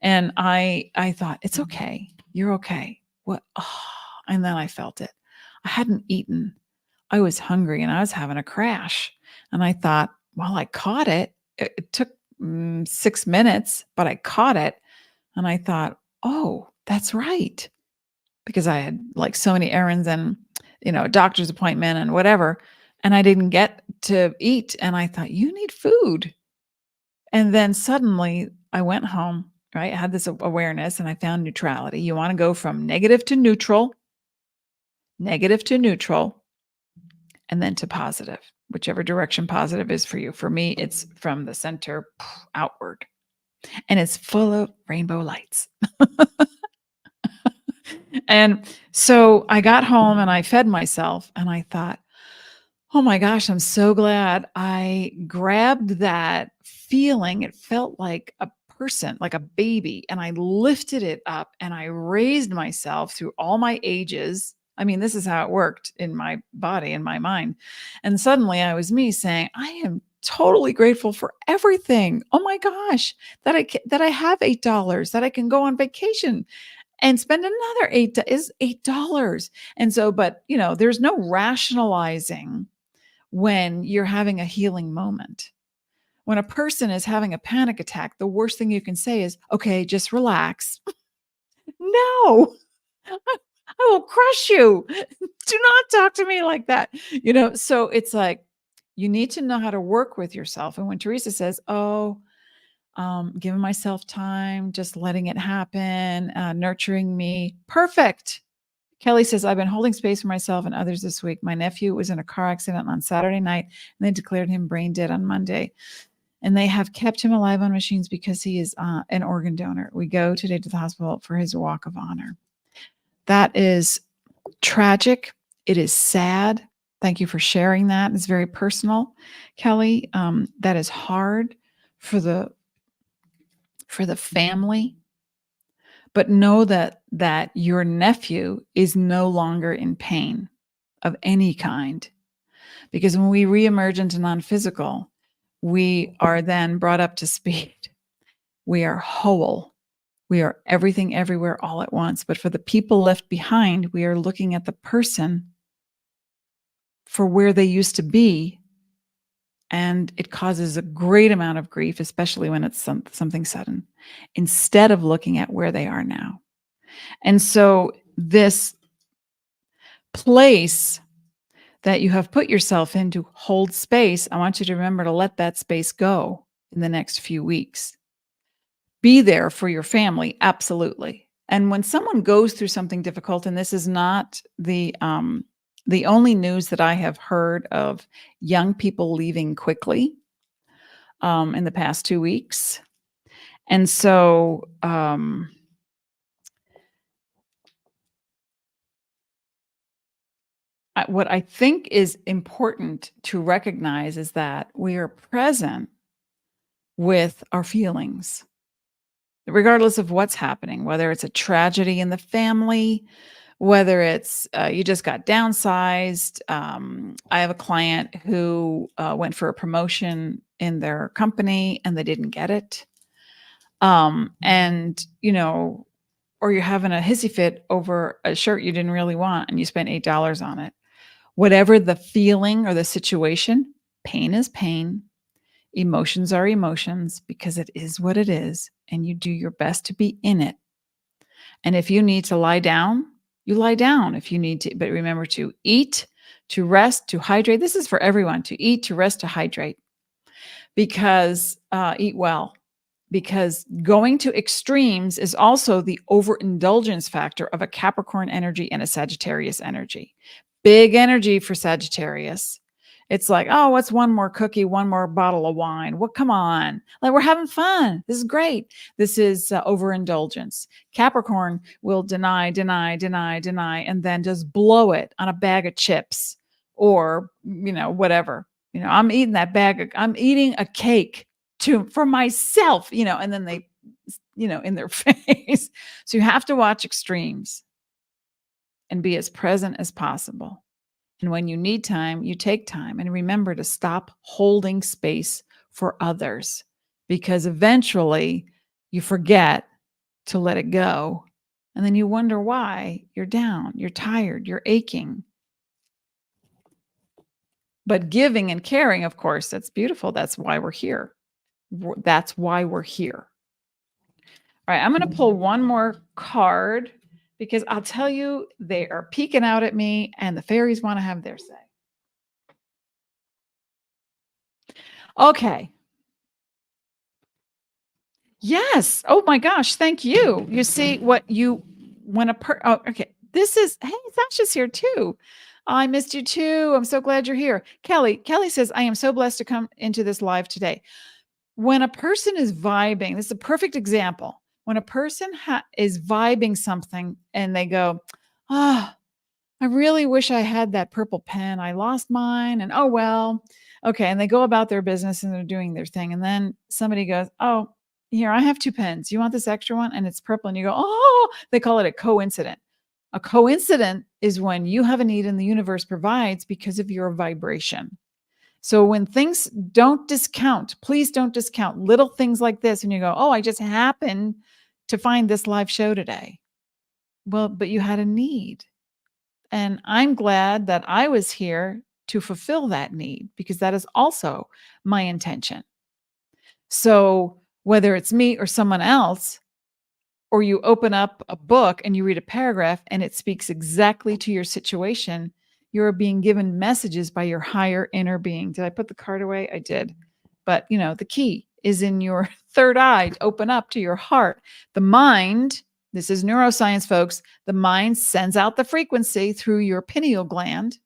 Speaker 1: And I thought, it's okay. You're okay. What? Oh, and then I felt it. I hadn't eaten. I was hungry and I was having a crash. And I thought, well, I caught it. It took 6 minutes, but I caught it. And I thought, oh, that's right. Because I had like so many errands and, a doctor's appointment and whatever. And I didn't get to eat. And I thought, you need food. And then suddenly I went home, right? I had this awareness and I found neutrality. You want to go from negative to neutral, and then to positive, whichever direction positive is for you. For me, it's from the center outward. And it's full of rainbow lights. And so I got home and I fed myself and I thought, oh my gosh, I'm so glad I grabbed that feeling. It felt like a person, like a baby, and I lifted it up and I raised myself through all my ages. I mean, this is how it worked in my body and my mind. And suddenly I was me saying, I am totally grateful for everything. Oh my gosh, that I have $8, that I can go on vacation and spend another $8. And so, but there's no rationalizing when you're having a healing moment. When a person is having a panic attack, the worst thing you can say is, okay, just relax. No, I will crush you. Do not talk to me like that. So it's like, you need to know how to work with yourself. And when Teresa says, giving myself time, just letting it happen, nurturing me. Perfect. Kelly says, I've been holding space for myself and others this week. My nephew was in a car accident on Saturday night and they declared him brain dead on Monday. And they have kept him alive on machines because he is an organ donor. We go today to the hospital for his walk of honor. That is tragic. It is sad. Thank you for sharing that. It's very personal, Kelly. That is hard for the family, but know that your nephew is no longer in pain of any kind, because when we reemerge into non-physical, we are then brought up to speed. We are whole. We are everything, everywhere, all at once. But for the people left behind, we are looking at the person for where they used to be. And it causes a great amount of grief, especially when it's something sudden, instead of looking at where they are now. And so this place that you have put yourself in to hold space, I want you to remember to let that space go in the next few weeks. be there for your family, absolutely. And when someone goes through something difficult, and this is not the only news that I have heard of young people leaving quickly in the past 2 weeks. And so what I think is important to recognize is that we are present with our feelings, regardless of what's happening, whether it's a tragedy in the family, whether it's you just got downsized. I have a client who went for a promotion in their company and they didn't get it. And, or you're having a hissy fit over a shirt you didn't really want and you spent $8 on it. Whatever the feeling or the situation, pain is pain. Emotions are emotions because it is what it is. And you do your best to be in it. And if you need to lie down, you lie down if you need to. But remember to eat, to rest, to hydrate. This is for everyone, to eat, to rest, to hydrate. Because eat well. Because going to extremes is also the overindulgence factor of a Capricorn energy and a Sagittarius energy. Big energy for Sagittarius. It's like, oh, what's one more cookie, one more bottle of wine? Well, come on. Like, we're having fun. This is great. This is overindulgence. Capricorn will deny, and then just blow it on a bag of chips or, whatever. I'm eating that I'm eating a cake for myself, and then they, in their face. So you have to watch extremes and be as present as possible. And when you need time, you take time. And remember to stop holding space for others, because eventually you forget to let it go. And then you wonder why you're down, you're tired, you're aching. But giving and caring, of course, that's beautiful. That's why we're here. That's why we're here. All right, I'm going to pull one more card because I'll tell you, they are peeking out at me and the fairies want to have their say. Okay. Yes. Oh my gosh. Thank you. You see okay. This is, hey, Sasha's here too. I missed you too. I'm so glad you're here. Kelly says, I am so blessed to come into this live today. When a person is vibing, this is a perfect example. When a person is vibing something and they go, I really wish I had that purple pen. I lost mine and oh, well, okay. And they go about their business and they're doing their thing. And then somebody goes, oh, here, I have 2 pens. You want this extra one? And it's purple. And you go, oh, they call it a coincident. A coincident is when you have a need and the universe provides because of your vibration. So when things don't discount, please don't discount little things like this. And you go, oh, I just happened to find this live show today. Well, but you had a need. And I'm glad that I was here to fulfill that need because that is also my intention. So whether it's me or someone else, or you open up a book and you read a paragraph and it speaks exactly to your situation, you're being given messages by your higher inner being. Did I put the card away? I did. But, the key is in your third eye to open up to your heart. The mind, this is neuroscience, folks, the mind sends out the frequency through your pineal gland.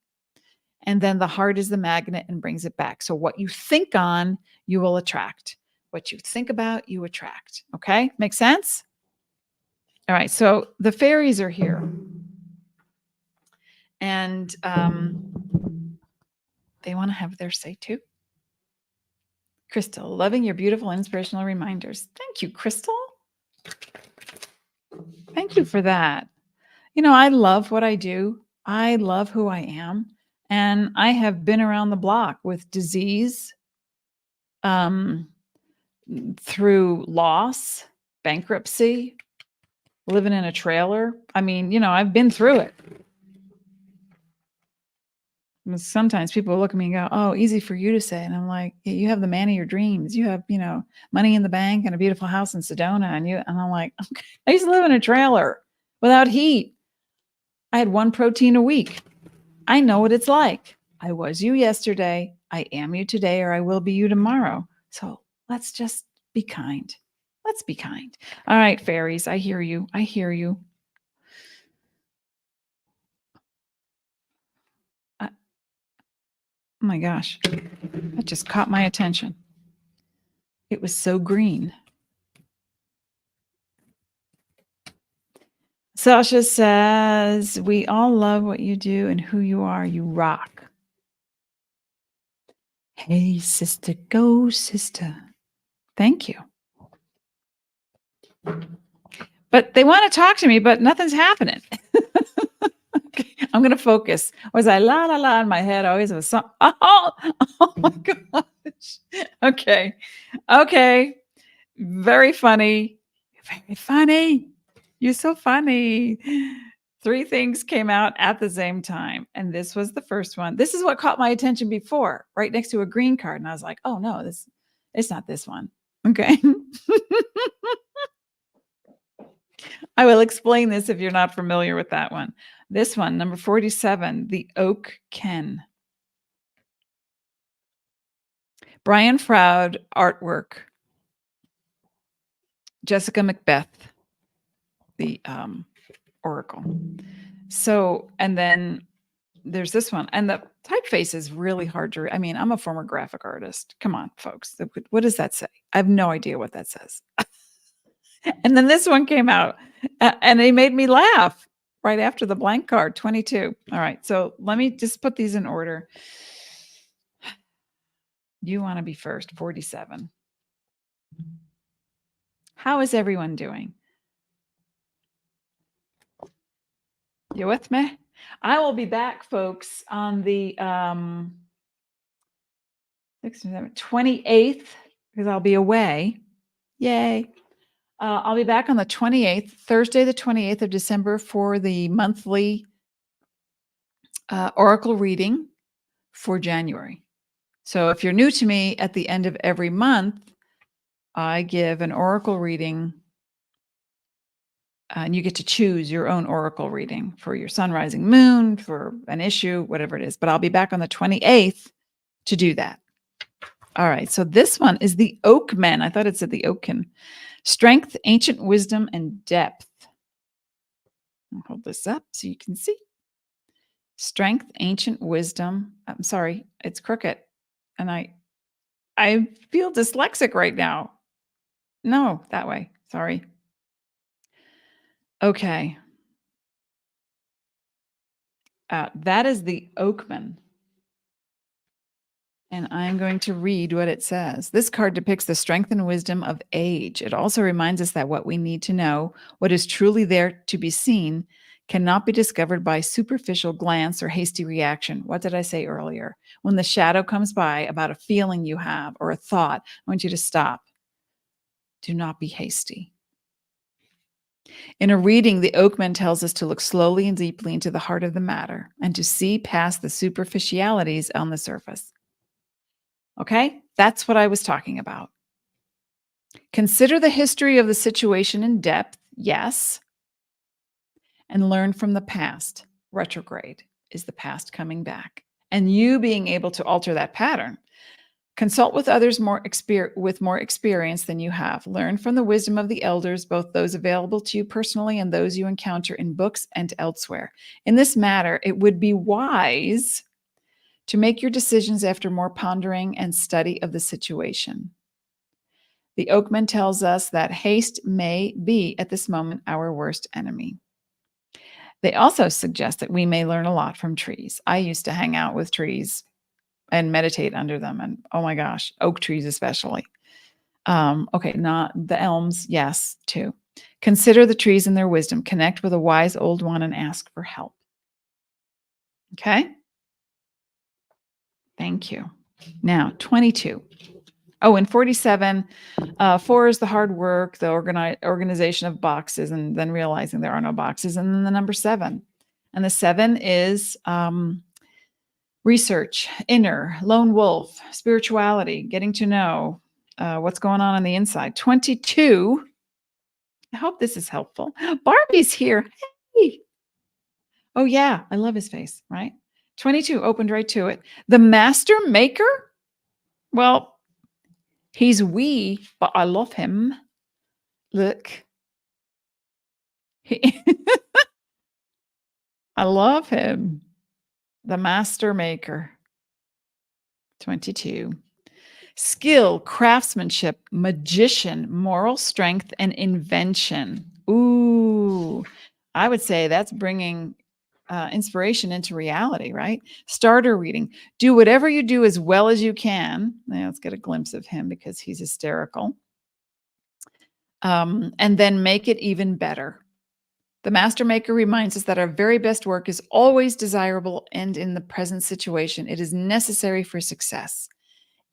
Speaker 1: And then the heart is the magnet and brings it back. So what you think on, you will attract. What you think about, you attract. Okay? Make sense? All right. So the fairies are here. And they want to have their say too. Crystal, loving your beautiful inspirational reminders. Thank you, Crystal. Thank you for that. I love what I do. I love who I am. And I have been around the block with disease, through loss, bankruptcy, living in a trailer. I mean, I've been through it. Sometimes people look at me and go, oh, easy for you to say. And I'm like, you have the man of your dreams. You have, money in the bank and a beautiful house in Sedona. And I'm like, okay. I used to live in a trailer without heat. I had 1 protein a week. I know what it's like. I was you yesterday. I am you today, or I will be you tomorrow. So let's just be kind. Let's be kind. All right, fairies, I hear you. I hear you. Oh my gosh. That just caught my attention. It was so green. Sasha says, we all love what you do and who you are. You rock. Hey, sister, go, sister. Thank you. But they want to talk to me, but nothing's happening. Okay, I'm going to focus. Was I la la la in my head? I always have a song. Oh my gosh. Okay. Okay. Very funny. Very funny. You're so funny. 3 things came out at the same time. And this was the first one. This is what caught my attention before, right next to a green card. And I was like, oh no, it's not this one. Okay. I will explain this if you're not familiar with that one. This one, number 47, the Oak Ken. Brian Froud artwork. Jessica Macbeth, the Oracle. So, and then there's this one. And the typeface is really hard to read. I mean, I'm a former graphic artist. Come on, folks. What does that say? I have no idea what that says. And then this one came out and it made me laugh right after the blank card, 22. All right. So let me just put these in order. You want to be first, 47. How is everyone doing? You with me? I will be back, folks, on the 28th because I'll be away. Yay. I'll be back on the 28th, Thursday, the 28th of December for the monthly Oracle reading for January. So if you're new to me, at the end of every month, I give an Oracle reading and you get to choose your own Oracle reading for your sun, rising, moon, for an issue, whatever it is. But I'll be back on the 28th to do that. All right. So this one is the Oakmen. I thought it said the Oaken. Strength, ancient wisdom, and depth. I'll hold this up so you can see. Strength, ancient wisdom. I'm sorry, it's crooked. And I feel dyslexic right now. No, that way. Sorry. Okay. That is the Oakman. And I'm going to read what it says. This card depicts the strength and wisdom of age. It also reminds us that what we need to know, what is truly there to be seen, cannot be discovered by superficial glance or hasty reaction. What did I say earlier? When the shadow comes by about a feeling you have or a thought, I want you to stop. Do not be hasty. In a reading, the Oakman tells us to look slowly and deeply into the heart of the matter and to see past the superficialities on the surface. Okay, that's what I was talking about. Consider the history of the situation in depth, yes, and learn from the past. Retrograde is the past coming back, and you being able to alter that pattern. Consult with others with more experience than you have. Learn from the wisdom of the elders, both those available to you personally and those you encounter in books and elsewhere. In this matter, it would be wise to make your decisions after more pondering and study of the situation. The Oakman tells us that haste may be, at this moment, our worst enemy. They also suggest that we may learn a lot from trees. I used to hang out with trees and meditate under them. And oh my gosh, oak trees especially. Okay, not the elms, yes, too. Consider the trees and their wisdom. Connect with a wise old one and ask for help. Okay? Thank you. Now, 22. Oh, and 47, 4 is the hard work, the organization of boxes, and then realizing there are no boxes. And then the number 7. And the 7 is research, inner, lone wolf, spirituality, getting to know what's going on the inside. 22, I hope this is helpful. Barbie's here. Hey. Oh, yeah, I love his face, right? 22 opened right to it. The master maker? Well, he's we, but I love him. Look. He I love him. The master maker. 22. Skill, craftsmanship, magician, moral strength, and invention. Ooh, I would say that's bringing inspiration into reality, right? Starter reading. Do whatever you do as well as you can. Now, let's get a glimpse of him because he's hysterical. And then make it even better. The master maker reminds us that our very best work is always desirable, and in the present situation, it is necessary for success.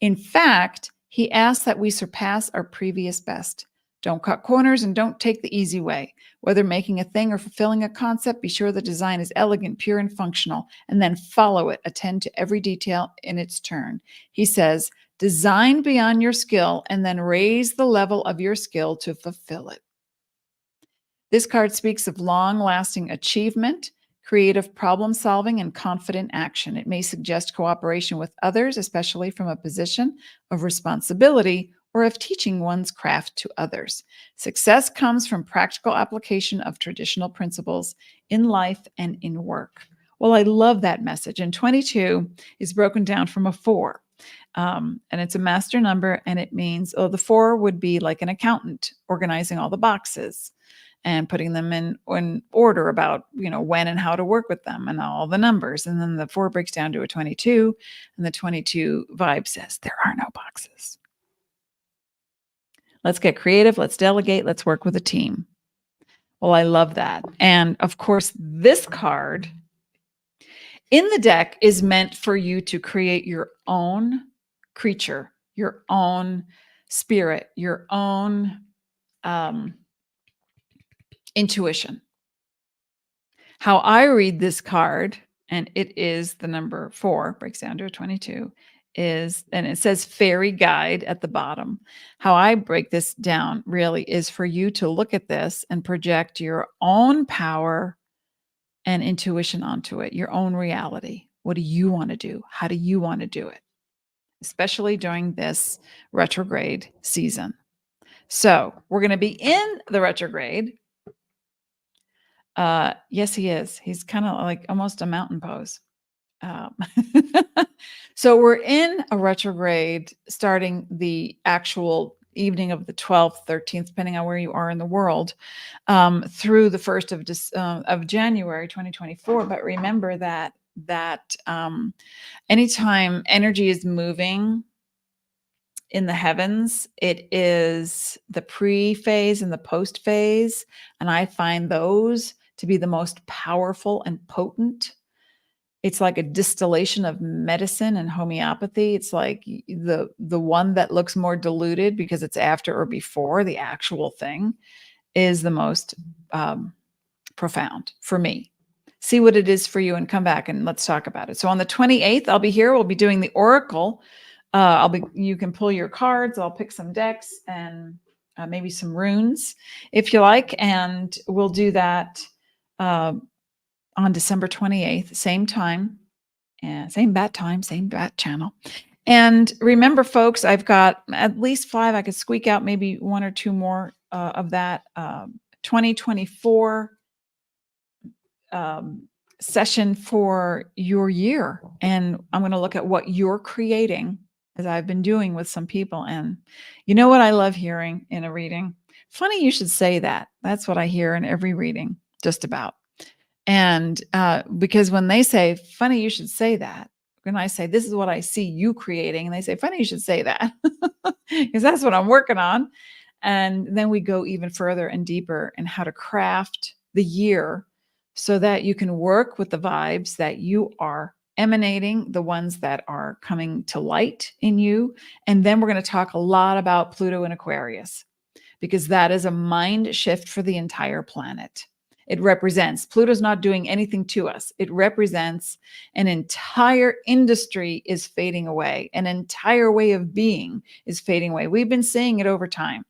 Speaker 1: In fact, he asks that we surpass our previous best. Don't cut corners and don't take the easy way. Whether making a thing or fulfilling a concept, be sure the design is elegant, pure, and functional, and then follow it. Attend to every detail in its turn. He says, design beyond your skill and then raise the level of your skill to fulfill it. This card speaks of long-lasting achievement, creative problem solving, and confident action. It may suggest cooperation with others, especially from a position of responsibility or of teaching one's craft to others. Success comes from practical application of traditional principles in life and in work. Well, I love that message. And 22 is broken down from a 4. And it's a master number, and it means, the 4 would be like an accountant organizing all the boxes and putting them in order about, when and how to work with them and all the numbers. And then the 4 breaks down to a 22, and the 22 vibe says there are no boxes. Let's get creative. Let's delegate. Let's work with a team. Well, I love that. And of course, this card in the deck is meant for you to create your own creature, your own spirit, your own intuition. How I read this card, and it is the number 4, breaks down to a 22, and it says fairy guide at the bottom. How I break this down really is for you to look at this and project your own power and intuition onto it, your own reality. What do you want to do? How do you want to do it? Especially during this retrograde season. So we're going to be in the retrograde. Yes, he is. He's kind of like almost a mountain pose. So we're in a retrograde starting the actual evening of the 12th, 13th, depending on where you are in the world, through the 1st of January, 2024. But remember that anytime energy is moving in the heavens, it is the pre-phase and the post-phase. And I find those to be the most powerful and potent. It's like a distillation of medicine and homeopathy. It's like the one that looks more diluted because it's after or before the actual thing is the most profound for me. See what it is for you and come back and let's talk about it. So on the 28th, I'll be here. We'll be doing the Oracle. You can pull your cards. I'll pick some decks and maybe some runes if you like. And we'll do that on December 28th, same time, and same bat time, same bat channel. And remember, folks, I've got at least 5. I could squeak out maybe 1 or 2 more of that 2024 session for your year. And I'm going to look at what you're creating, as I've been doing with some people. And you know what I love hearing in a reading? Funny you should say that. That's what I hear in every reading, just about. And because when they say, funny you should say that, when I say, this is what I see you creating, and they say, funny you should say that, because that's what I'm working on. And then we go even further and deeper in how to craft the year so that you can work with the vibes that you are emanating, the ones that are coming to light in you. And then we're going to talk a lot about Pluto and Aquarius, because that is a mind shift for the entire planet. It represents, Pluto's not doing anything to us. It represents an entire industry is fading away. An entire way of being is fading away. We've been seeing it over time.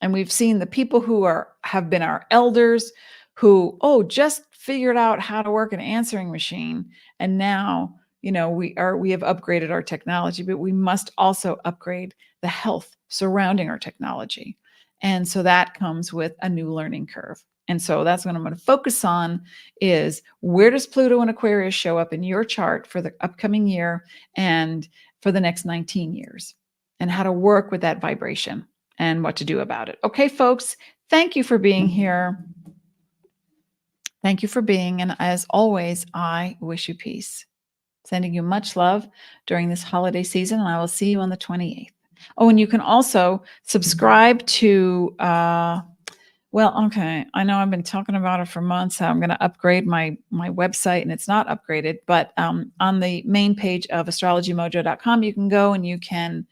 Speaker 1: And we've seen the people who have been our elders who, just figured out how to work an answering machine. And now, we have upgraded our technology, but we must also upgrade the health surrounding our technology. And so that comes with a new learning curve. And so that's what I'm going to focus on is where does Pluto and Aquarius show up in your chart for the upcoming year and for the next 19 years, and how to work with that vibration and what to do about it. Okay, folks, thank you for being here. Thank you for being. And as always, I wish you peace. Sending you much love during this holiday season, and I will see you on the 28th. Oh, and you can also subscribe to, well, okay, I know I've been talking about it for months, how I'm going to upgrade my website, and it's not upgraded, but on the main page of astrologymojo.com, you can go and you can,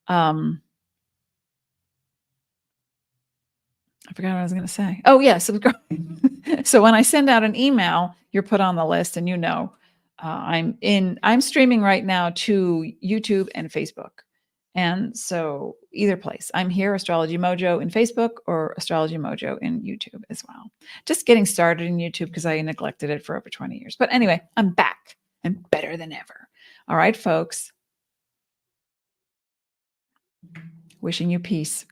Speaker 1: I forgot what I was going to say. Oh, yeah, subscribe. So when I send out an email, you're put on the list, and I'm streaming right now to YouTube and Facebook. And so either place, I'm here, Astrology Mojo in Facebook or Astrology Mojo in YouTube as well. Just getting started in YouTube because I neglected it for over 20 years. But anyway, I'm back and better than ever. All right, folks. Wishing you peace.